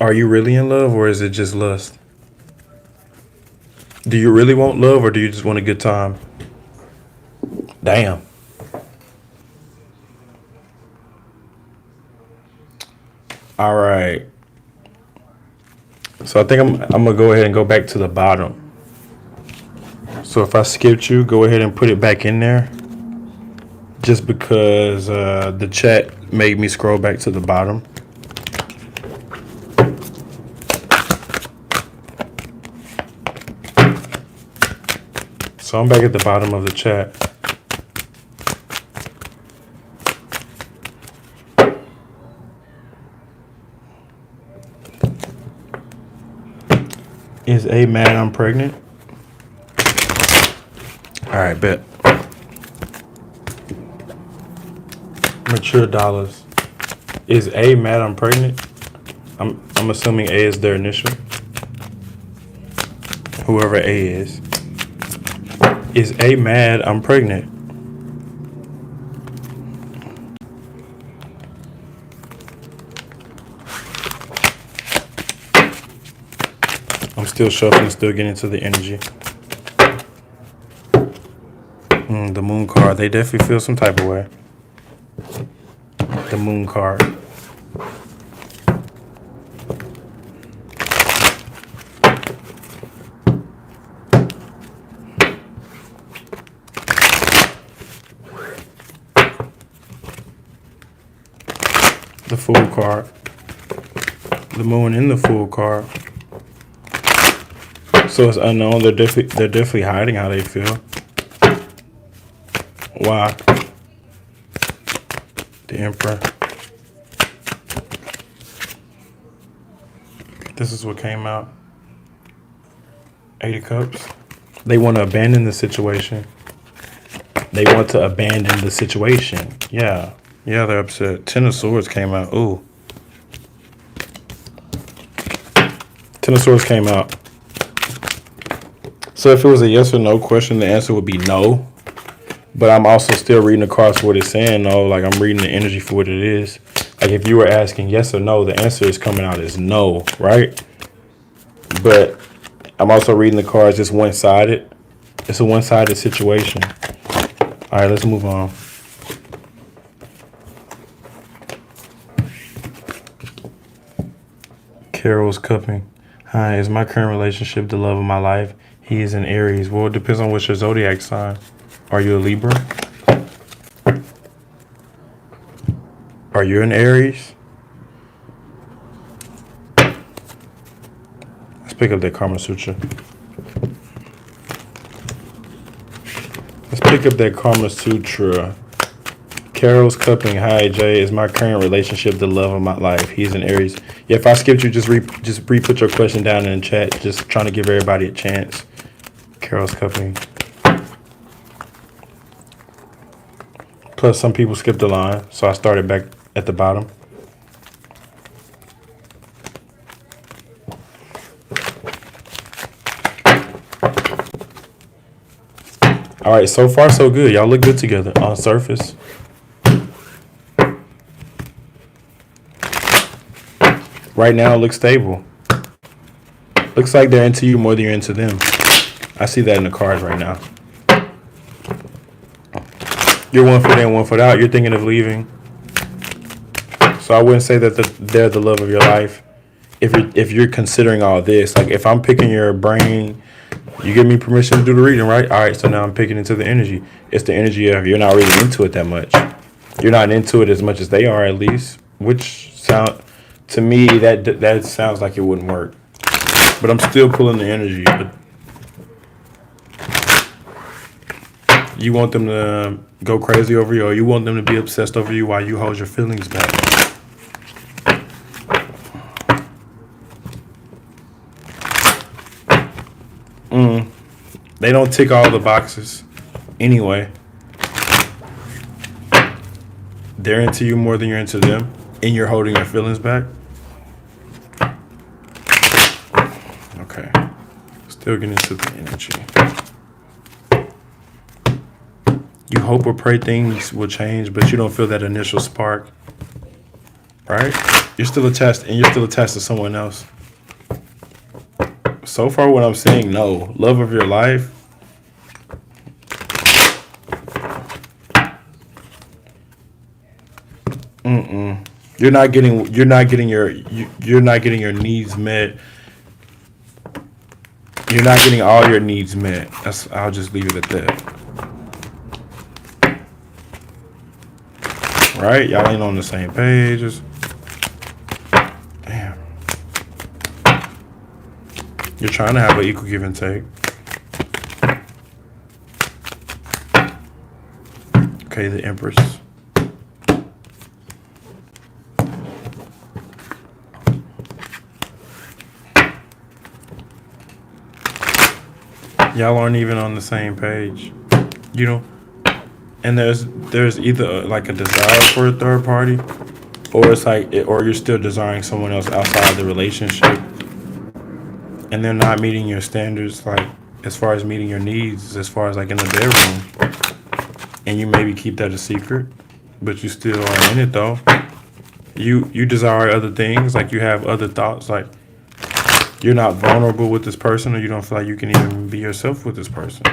Are you really in love, or is it just lust? Do you really want love, or do you just want a good time? Damn. All right. So I think I'm going to go ahead and go back to the bottom. So if I skipped you, go ahead and put it back in there. Just because the chat made me scroll back to the bottom. So I'm back at the bottom of the chat. Is A mad I'm pregnant? All right, bet. Mature dollars. Is A mad I'm pregnant? I'm assuming A is their initial. Whoever A is. Is A mad I'm pregnant? I'm still shuffling, still getting to the energy. The moon card, they definitely feel some type of way. The moon card. The Fool card. The moon in the Fool card. So it's unknown. They're definitely hiding how they feel. Why? The Emperor. This is what came out. 8 of Cups. They want to abandon the situation. They want to abandon the situation. Yeah. Yeah, they're upset. 10 of Swords came out. Ooh. 10 of Swords came out. So if it was a yes or no question, the answer would be no. But I'm also still reading the cards for what it's saying, though. Like, I'm reading the energy for what it is. Like, if you were asking yes or no, the answer is coming out as no, right? But I'm also reading the cards just one-sided. It's a one-sided situation. All right, let's move on. Carol's cupping. Hi, is my current relationship the love of my life? He is in Aries. Well, it depends on what's your zodiac sign. Are you a Libra? Are you an Aries? Let's pick up that Karma Sutra. Let's pick up that Karma Sutra. Carol's cupping. Hi, Jay. Is my current relationship the love of my life? He's an Aries. Yeah, if I skipped you, just re-put your question down in the chat. Just trying to give everybody a chance. Carol's cupping. Plus, some people skipped the line, so I started back at the bottom. All right, so far so good. Y'all look good together on surface. Right now, it looks stable. Looks like they're into you more than you're into them. I see that in the cards right now. You're 1 foot in, 1 foot out. You're thinking of leaving. So I wouldn't say that they're the love of your life. If you're considering all this, like if I'm picking your brain, you give me permission to do the reading, right? All right, so now I'm picking into the energy. It's the energy of you're not really into it that much. You're not into it as much as they are, at least. Which sound to me that sounds like it wouldn't work. But I'm still pulling the energy. But you want them to go crazy over you, or you want them to be obsessed over you while you hold your feelings back. They don't tick all the boxes anyway. They're into you more than you're into them, and you're holding your feelings back. Okay. Still getting into the energy. You hope or pray things will change, but you don't feel that initial spark. Right? You're still attached, and you're still attached to someone else. So far, what I'm saying, no. Love of your life. You're not getting your needs met. You're not getting all your needs met. I'll just leave it at that. Right? Y'all ain't on the same page. Damn. You're trying to have an equal give and take. Okay, the Empress. Y'all aren't even on the same page, you know. And there's either like a desire for a third party, or it's like, or you're still desiring someone else outside the relationship, and they're not meeting your standards, like as far as meeting your needs, as far as like in the bedroom, and you maybe keep that a secret, but you still are in it though. You desire other things, like you have other thoughts, like You're not vulnerable with this person, or you don't feel like you can even be yourself with this person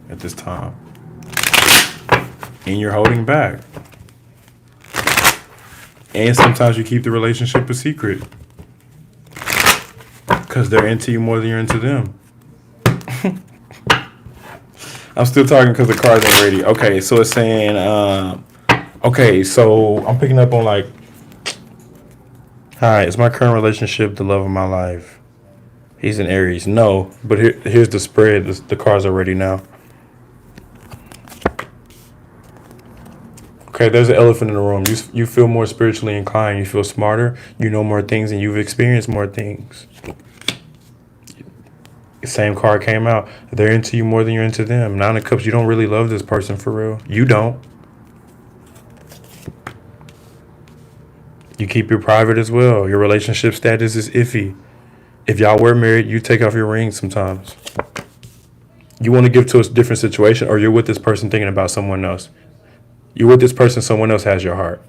at this time. And you're holding back. And sometimes you keep the relationship a secret because they're into you more than you're into them. I'm still talking because the cards ain't ready. Okay, so it's saying, okay, so I'm picking up on like, hi, is my current relationship the love of my life? He's in Aries. No, but here's the spread. The cards are ready now. Okay, there's an elephant in the room. You feel more spiritually inclined. You feel smarter. You know more things, and you've experienced more things. The same card came out. They're into you more than you're into them. Nine of Cups, you don't really love this person for real. You don't. You keep your private as well. Your relationship status is iffy. If y'all were married, you take off your ring sometimes. You want to give to a different situation, or you're with this person thinking about someone else. You're with this person, someone else has your heart.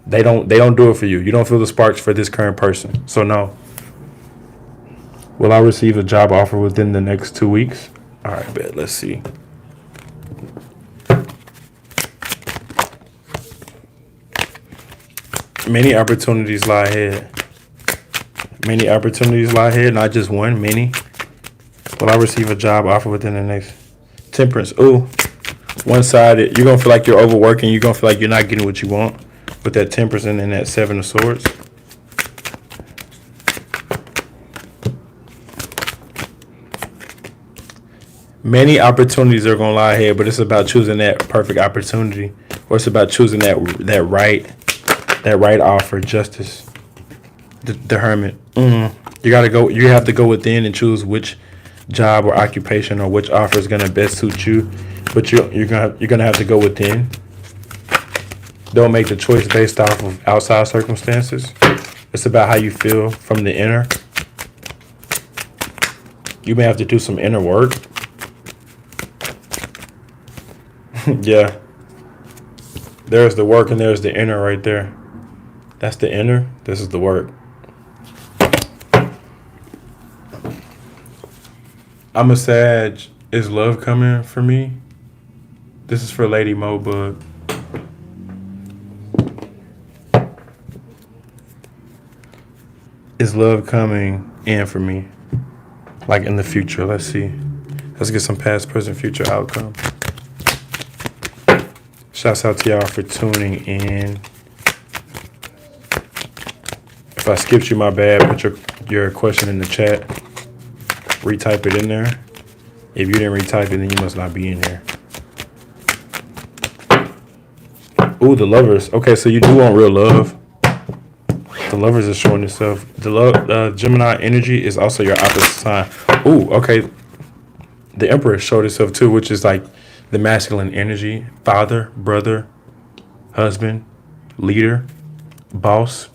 They don't do it for you. You don't feel the sparks for this current person. So no. Will I receive a job offer within the next 2 weeks? All right, bet. Let's see. Many opportunities lie ahead. Many opportunities lie ahead, not just one, many. Will I receive a job offer within the next... Temperance. Ooh. One-sided. You're going to feel like you're overworking. You're going to feel like you're not getting what you want with that Temperance and then that Seven of Swords. Many opportunities are going to lie ahead, but it's about choosing that perfect opportunity, or it's about choosing that right offer. Justice. The Hermit. You got to go. You have to go within and choose which job or occupation or which offer is going to best suit you. But you're gonna have to go within. Don't make the choice based off of outside circumstances. It's about how you feel from the inner. You may have to do some inner work. Yeah. There's the work and there's the inner right there. That's the inner. This is the work. I'm a Sag. Is love coming for me? This is for Lady Mobug. Is love coming in for me? Like in the future. Let's see. Let's get some past, present, future outcome. Shouts out to y'all for tuning in. If I skipped you, my bad. Put your question in the chat. Retype it in there. If you didn't retype it, then you must not be in here. Ooh, the Lovers. Okay, so you do want real love. The Lovers is showing itself. The Gemini energy is also your opposite sign. Ooh, okay. The Emperor showed itself too, which is like the masculine energy. Father, brother, husband, leader, boss.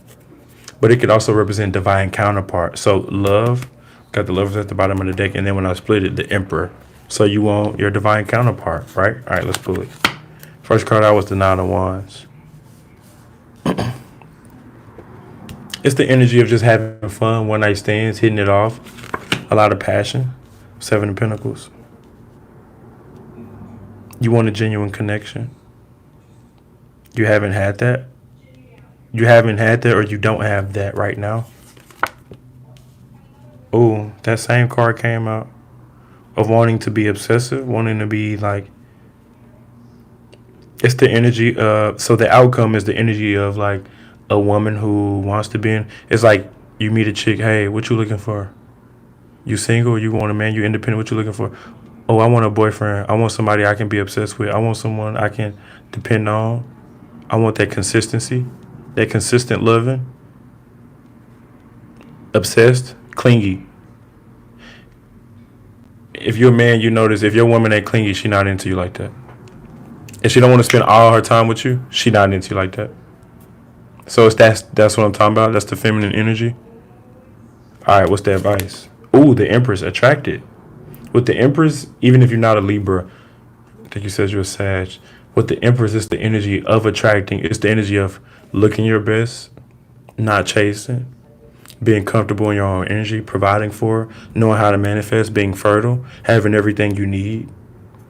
But it could also represent divine counterpart. So love, got the Lovers at the bottom of the deck. And then when I split it, the Emperor. So you want your divine counterpart, right? All right, let's pull it. First card out was the Nine of Wands. It's the energy of just having fun, one night stands, hitting it off. A lot of passion. Seven of Pentacles. You want a genuine connection. You haven't had that. You haven't had that, or you don't have that right now. Oh, that same card came out. Of wanting to be obsessive, wanting to be like... It's the energy so the outcome is the energy of like a woman who wants to be in. It's like you meet a chick, hey, what you looking for? You single, you want a man, you independent, what you looking for? Oh, I want a boyfriend. I want somebody I can be obsessed with. I want someone I can depend on. I want that consistency, that consistent loving. Obsessed, clingy. If you're a man, you notice if your woman ain't clingy, she not into you like that. If she don't want to spend all her time with you, she not into you like that. So that's what I'm talking about. That's the feminine energy. All right, what's the advice? Ooh, the Empress, attracted. With the Empress, even if you're not a Libra, I think you said you're a Sag. With the Empress, it's the energy of attracting. It's the energy of looking your best, not chasing, being comfortable in your own energy, providing for, knowing how to manifest, being fertile, having everything you need,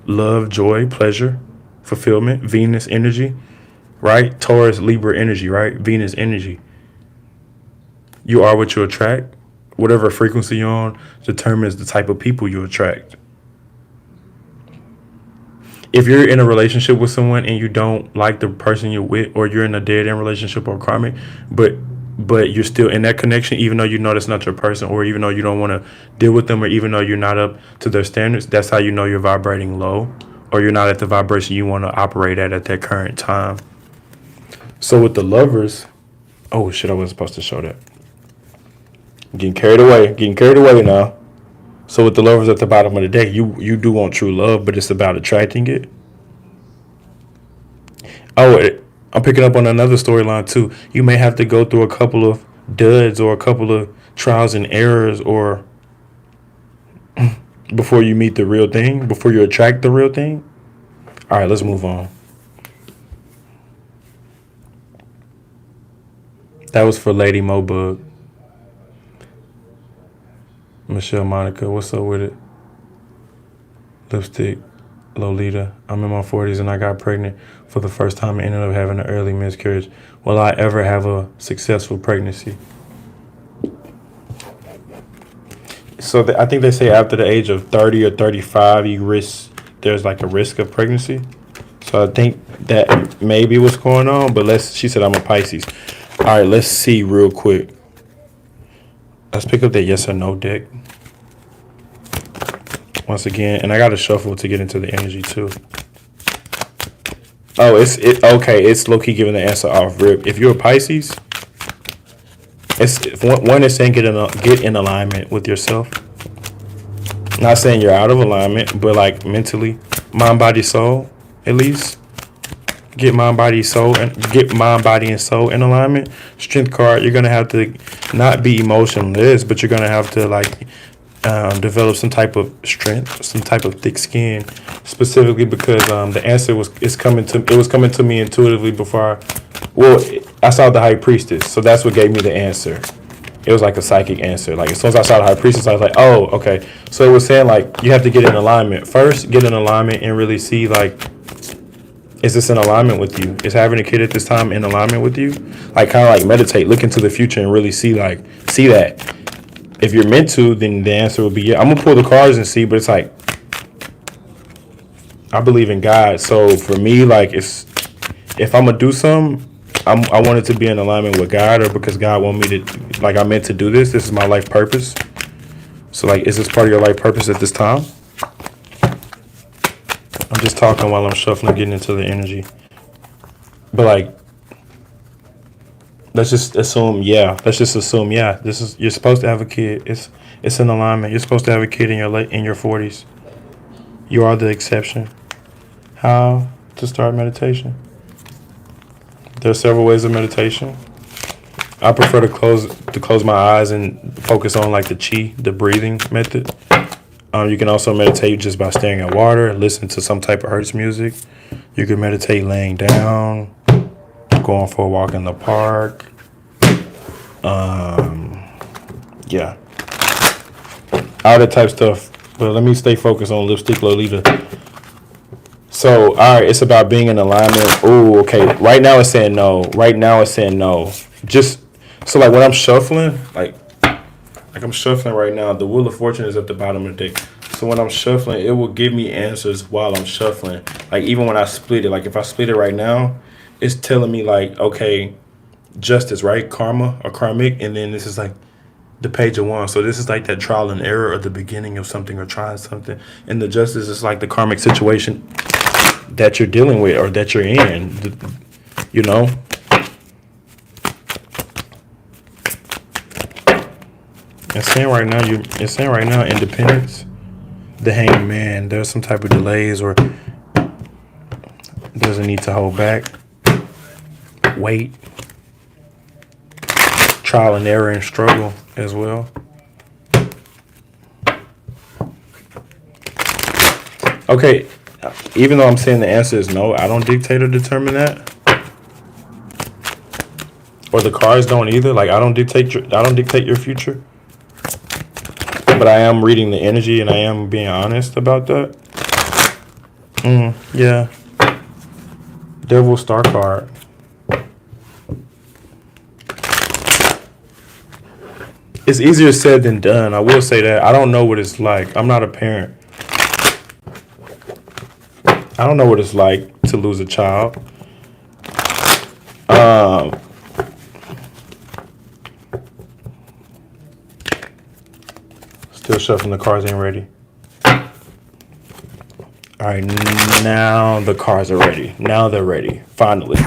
love, joy, pleasure, fulfillment, Venus energy, right? Taurus, Libra energy, right? Venus energy. You are what you attract. Whatever frequency you're on determines the type of people you attract. If you're in a relationship with someone and you don't like the person you're with, or you're in a dead end relationship or karmic, but you're still in that connection, even though you know that's not your person, or even though you don't want to deal with them, or even though you're not up to their standards, that's how you know you're vibrating low, or you're not at the vibration you want to operate at that current time. So with the lovers, oh shit, I wasn't supposed to show that. Getting carried away now. So with the lovers at the bottom of the deck, you do want true love, but it's about attracting it. Oh, I'm picking up on another storyline too. You may have to go through a couple of duds or a couple of trials and errors, or before you meet the real thing, before you attract the real thing. All right, let's move on. That was for Lady Mobug. Michelle Monica, what's up with it? Lipstick, Lolita. I'm in my 40s and I got pregnant for the first time and ended up having an early miscarriage. Will I ever have a successful pregnancy? So I think they say after the age of 30 or 35, there's like a risk of pregnancy. So I think that may be what's going on. But she said I'm a Pisces. All right, let's see real quick. Let's pick up that yes or no deck once again, and I got to shuffle to get into the energy too. Oh, it's low key giving the answer off rip. If you're a Pisces, one is saying get in alignment with yourself. Not saying you're out of alignment, but like mentally, mind, body, soul, at least. Get mind, body, and soul in alignment. Strength card, you're gonna have to not be emotionless, but you're gonna have to like develop some type of strength, some type of thick skin, specifically because the answer was coming to me intuitively before I saw the High Priestess, so that's what gave me the answer. It was like a psychic answer. Like as soon as I saw the High Priestess, I was like, oh, okay. So it was saying like you have to get in alignment first, get in alignment and really see like, is this in alignment with you? Is having a kid at this time in alignment with you? Like kind of like meditate, look into the future and really see that. If you're meant to, then the answer will be yeah. I'm gonna pull the cards and see, but it's like I believe in God. So for me, like if I'm gonna do something, I want it to be in alignment with God, or because God want me to, like I'm meant to do this. This is my life purpose. So like, is this part of your life purpose at this time? I'm just talking while I'm shuffling, getting into the energy. But like, let's just assume, yeah. You're supposed to have a kid. It's in alignment. You're supposed to have a kid in your 40s. You are the exception. How to start meditation? There are several ways of meditation. I prefer to close my eyes and focus on like the chi, the breathing method. You can also meditate just by staring at water, listen to some type of Hertz music. You can meditate laying down, going for a walk in the park. Yeah. All that type of stuff. But let me stay focused on Lipstick Lolita. So, all right, it's about being in alignment. Oh, okay. Right now it's saying no. Just, so like when I'm shuffling, like I'm shuffling right now, the Wheel of Fortune is at the bottom of the deck. So when I'm shuffling, it will give me answers while I'm shuffling. Like even when I split it, like if I split it right now, it's telling me like, okay, justice, right? Karma or karmic. And then this is like the Page of Wands. So this is like that trial and error at the beginning of something or trying something. And the justice is like the karmic situation that you're dealing with or that you're in, you know? It's saying right now, independence, the Hanged Man. There's some type of delays or there's a need to hold back, wait, trial and error and struggle as well. Okay, even though I'm saying the answer is no, I don't dictate or determine that. or the cards don't either. Like I don't dictate your future, but I am reading the energy and I am being honest about that. Yeah. Devil Star card. It's easier said than done. I will say that. I don't know what it's like. I'm not a parent. I don't know what it's like to lose a child. Still shuffling, the cards ain't ready. All right, now the cards are ready. Now they're ready. Finally.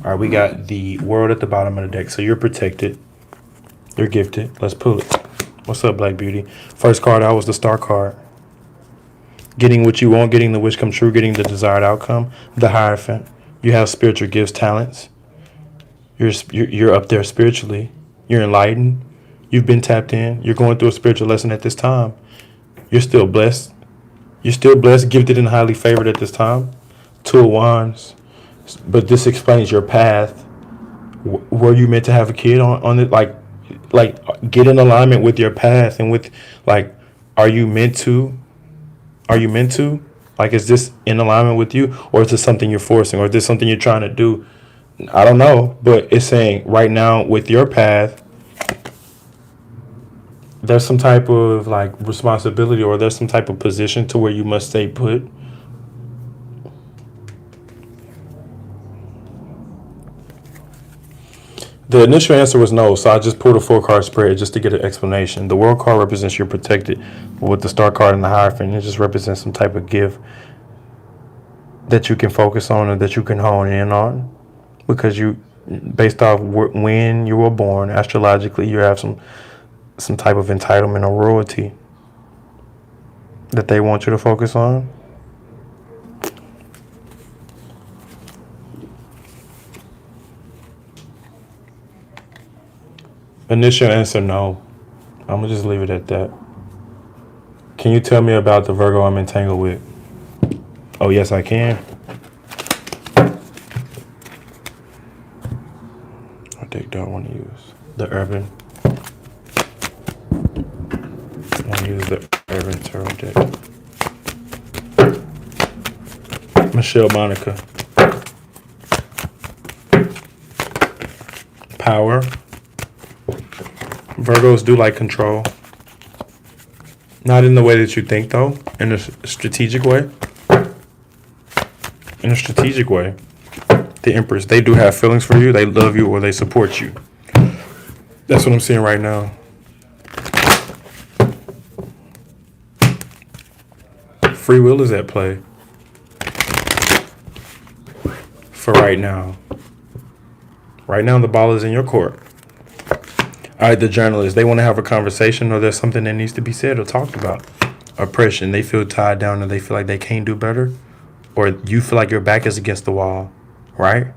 All right, we got the world at the bottom of the deck. So you're protected. You're gifted. Let's pull it. What's up, Black Beauty? First card out was the Star card. Getting what you want, getting the wish come true, getting the desired outcome. The Hierophant. You have spiritual gifts, talents. You're up there spiritually. You're enlightened. You've been tapped in. You're going through a spiritual lesson at this time. You're still blessed. You're still blessed, gifted, and highly favored at this time. Two of Wands. But this explains your path. Were you meant to have a kid on it? Like get in alignment with your path and with, like, are you meant to? Like, is this in alignment with you? Or is this something you're forcing? Or is this something you're trying to do? I don't know. But it's saying right now with your path, there's some type of like responsibility, or there's some type of position to where you must stay put. The initial answer was no, so I just pulled a 4-card spread just to get an explanation. The World card represents you're protected, with the Star card and the Hierophant, it just represents some type of gift that you can focus on or that you can hone in on, because you, based off when you were born, astrologically, you have some type of entitlement or royalty that they want you to focus on. Initial answer, no. I'm going to just leave it at that. Can you tell me about the Virgo I'm entangled with? Oh, yes, I can. What deck do I want to use? The Urban. I want to use the Urban Tarot deck. Michelle Monica. Power. Virgos do like control. Not in the way that you think, though. In a strategic way. In a strategic way. The Empress, they do have feelings for you. They love you or they support you. That's what I'm seeing right now. Free will is at play. For right now. Right now, the ball is in your court. All right, the journalists, they want to have a conversation, or there's something that needs to be said or talked about. Oppression, they feel tied down and they feel like they can't do better, or you feel like your back is against the wall, right?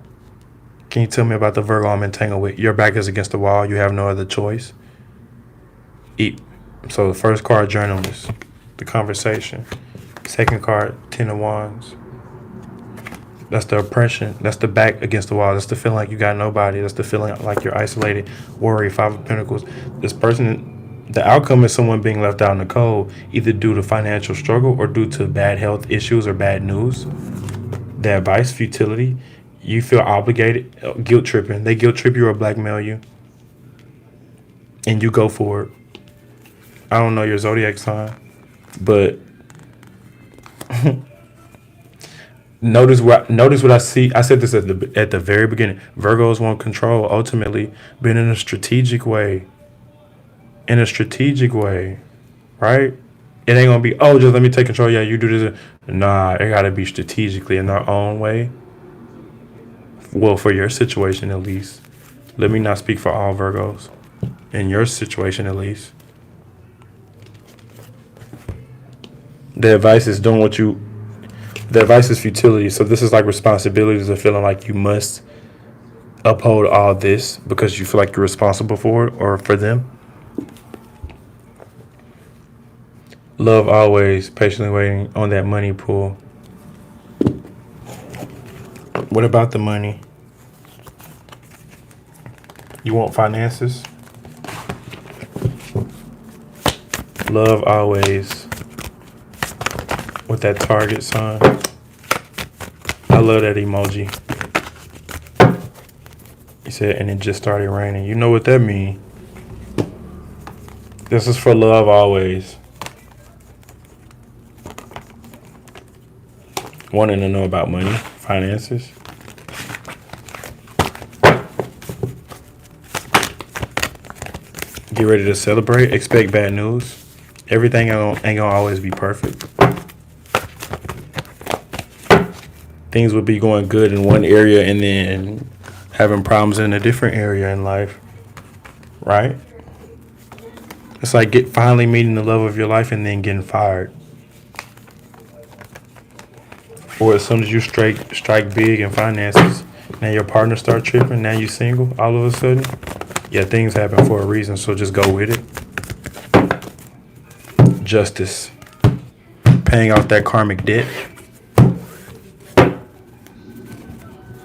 Can you tell me about the Virgo I'm entangled with? Your back is against the wall. You have no other choice. So the first card, journalist, the conversation. Second card, 10 of Wands. That's the oppression. That's the back against the wall. That's the feeling like you got nobody. That's the feeling like you're isolated. Worry, 5 of Pentacles. This person, the outcome is someone being left out in the cold, either due to financial struggle or due to bad health issues or bad news. The advice, futility. You feel obligated, guilt tripping. They guilt trip you or blackmail you. And you go for it. I don't know your zodiac sign, but Notice what I see. I said this at the very beginning. Virgos want control, ultimately, but in a strategic way. In a strategic way, right? It ain't gonna be, oh, just let me take control. Yeah, you do this. Nah, it gotta be strategically in their own way. Well, for your situation at least. Let me not speak for all Virgos. In your situation at least. The advice is doing what you. The advice is futility. So this is like responsibilities of feeling like you must uphold all this because you feel like you're responsible for it or for them. Love always, patiently waiting on that money pool. What about the money? You want finances? Love always. With that target sign. I love that emoji. He said, and it just started raining. You know what that means. This is for love always. Wanting to know about money, finances. Get ready to celebrate. Expect bad news. Everything ain't gonna always be perfect. Things would be going good in one area and then having problems in a different area in life. Right? It's like finally meeting the love of your life and then getting fired. Or as soon as you strike big in finances, now your partner start tripping, now you single all of a sudden. Yeah, things happen for a reason, so just go with it. Justice. Paying off that karmic debt.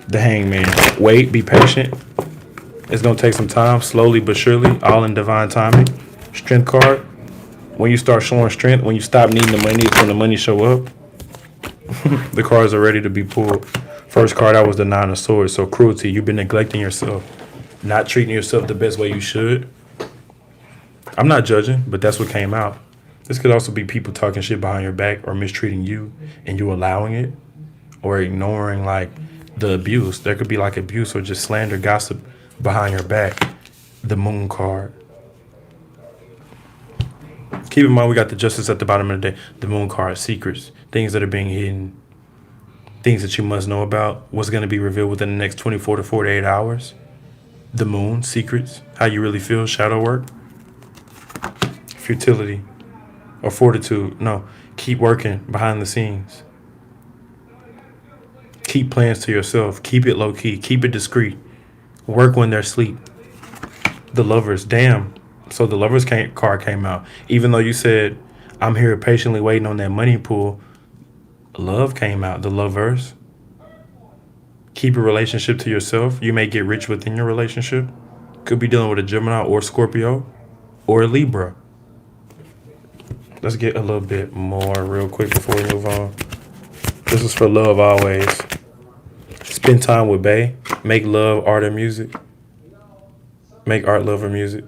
The Hangman. Wait, be patient. It's going to take some time, slowly but surely, all in divine timing. Strength card. When you start showing strength, when you stop needing the money, it's when the money show up. The cards are ready to be pulled. First card out was the Nine of Swords. So cruelty. You've been neglecting yourself. Not treating yourself the best way you should. I'm not judging, but that's what came out. This could also be people talking shit behind your back or mistreating you and you allowing it or ignoring like the abuse. There could be like abuse or just slander, gossip behind your back. The Moon card. Keep in mind we got the Justice at the bottom of the day. The Moon card, secrets, things that are being hidden, things that you must know about, what's going to be revealed within the next 24 to 48 hours. The Moon, secrets, how you really feel, shadow work, futility, or fortitude. No, keep working behind the scenes. Keep plans to yourself. Keep it low key. Keep it discreet. Work when they're asleep. The Lovers, damn. So the Lovers card came out. Even though you said, I'm here patiently waiting on that money pool, love came out. The Lovers. Keep a relationship to yourself. You may get rich within your relationship. Could be dealing with a Gemini or Scorpio or a Libra. Let's get a little bit more real quick before we move on. This is for love always. Spend time with Bae. Make love, art, and music. Make art, love, and music.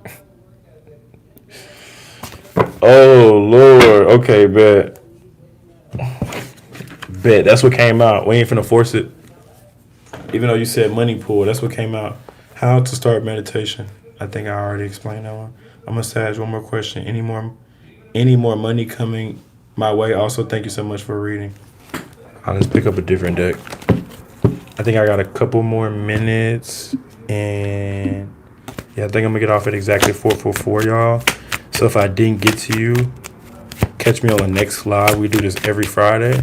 Oh, Lord. Okay, bet. Bet. That's what came out. We ain't finna force it. Even though you said money pool, that's what came out. How to start meditation. I think I already explained that one. I'm gonna ask one more question. Any more money coming my way? Also, thank you so much for reading. Let's pick up a different deck. I think I got a couple more minutes, and yeah, I think I'm gonna get off at exactly 4:44, y'all. So if I didn't get to you, catch me on the next live. We do this every Friday.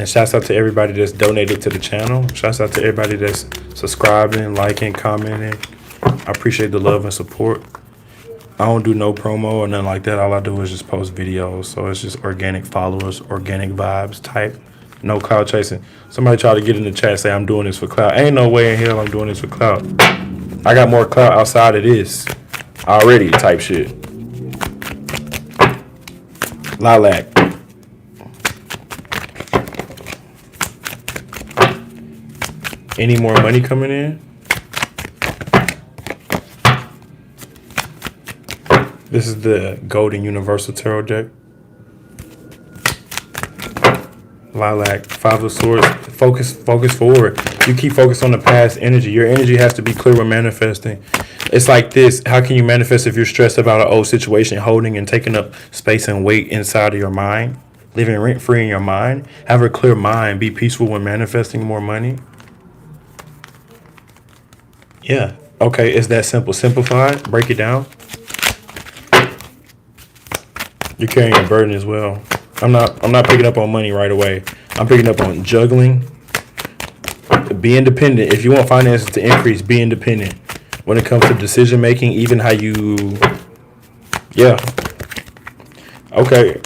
And shouts out to everybody that's donated to the channel. Shouts out to everybody that's subscribing, liking, commenting. I appreciate the love and support. I don't do no promo or nothing like that. All I do is just post videos. So it's just organic followers, organic vibes type. No cloud chasing. Somebody try to get in the chat and say I'm doing this for clout. Ain't no way in hell I'm doing this for clout. I got more clout outside of this already type shit. Lilac. Any more money coming in? This is the Golden Universal Tarot deck. Lilac, Five of Swords. Focus forward. You keep focused on the past energy. Your energy has to be clear when manifesting. It's like this. How can you manifest if you're stressed about an old situation, holding and taking up space and weight inside of your mind? Living rent-free in your mind? Have a clear mind. Be peaceful when manifesting more money. Yeah. Okay, it's that simple. Simplify it. Break it down. You're carrying a burden as well. I'm not picking up on money right away. I'm picking up on juggling. Be independent. If you want finances to increase, be independent. When it comes to decision making, even how you, yeah. Okay.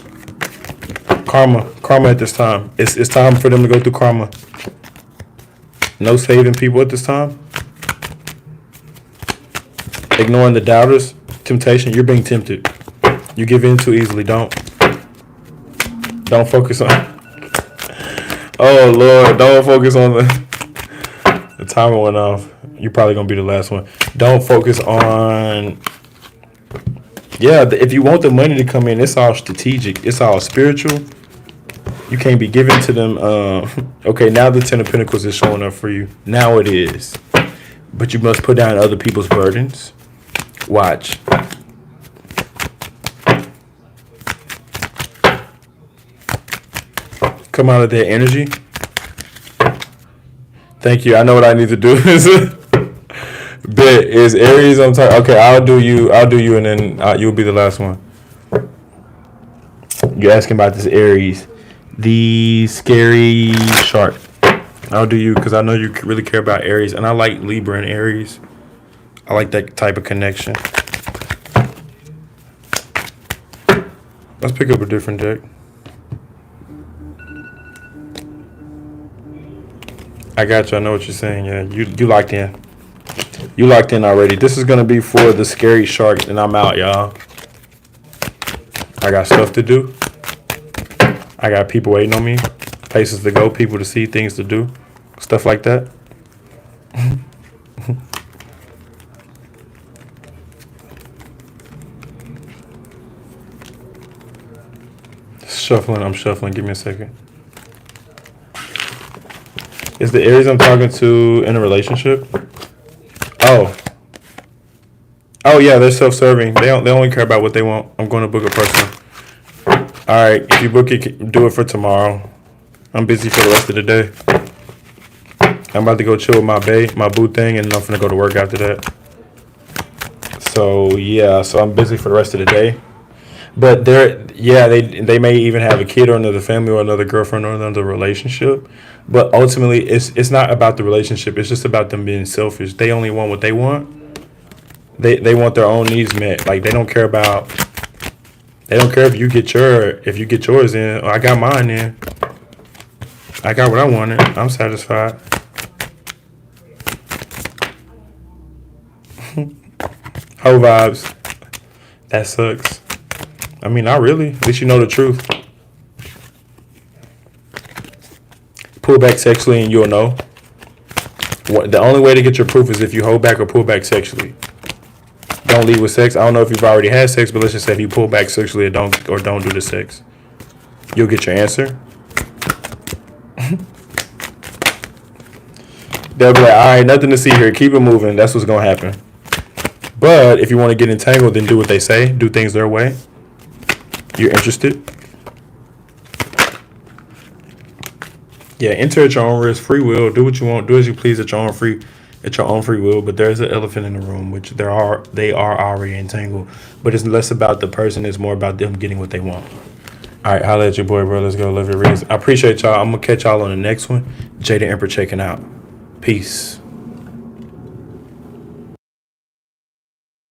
Karma at this time. It's time for them to go through karma. No saving people at this time. Ignoring the doubters, temptation. You're being tempted. You give in too easily. Don't focus on. Oh Lord, don't focus on the timer went off. You're probably gonna be the last one. Don't focus on. Yeah, if you want the money to come in, it's all strategic. It's all spiritual. You can't be giving to them. Okay, now the Ten of Pentacles is showing up for you. Now it is. But you must put down other people's burdens. Watch. Come out of their energy. Thank you. I know what I need to do. Bet is Aries on time. Okay, I'll do you, and then you'll be the last one. You're asking about this Aries, the scary shark. I'll do you because I know you really care about Aries, and I like Libra and Aries. I like that type of connection. Let's pick up a different deck. I got you. I know what you're saying. Yeah, you locked in. You locked in already. This is gonna be for the scary shark, and I'm out, y'all. I got stuff to do. I got people waiting on me, places to go, people to see, things to do, stuff like that. Shuffling. I'm shuffling. Give me a second. Is the Aries I'm talking to in a relationship? Oh yeah, they're self-serving. They only care about what they want. I'm going to book a person. All right, if you book it, do it for tomorrow. I'm busy for the rest of the day. I'm about to go chill with my boo thing, and I'm gonna go to work after that. So yeah, so I'm busy for the rest of the day. But they may even have a kid or another family or another girlfriend or another relationship. But ultimately, it's not about the relationship. It's just about them being selfish. They only want what they want. They want their own needs met. Like they don't care if you get yours in. I got mine in. I got what I wanted. I'm satisfied. Hoe vibes. That sucks. I mean, not really. At least you know the truth. Pull back sexually and you'll know. The only way to get your proof is if you hold back or pull back sexually. Don't lead with sex. I don't know if you've already had sex, but let's just say if you pull back sexually or don't do the sex, you'll get your answer. They'll be like, all right, nothing to see here. Keep it moving. That's what's going to happen. But if you want to get entangled, then do what they say. Do things their way. You're interested. Yeah, enter at your own risk, free will. Do what you want. Do as you please at your own free will. But there's an elephant in the room, which they are already entangled. But it's less about the person. It's more about them getting what they want. All right, holla at your boy, bro. Let's go. Love your reads. I appreciate y'all. I'm going to catch y'all on the next one. Jada Emperor checking out. Peace.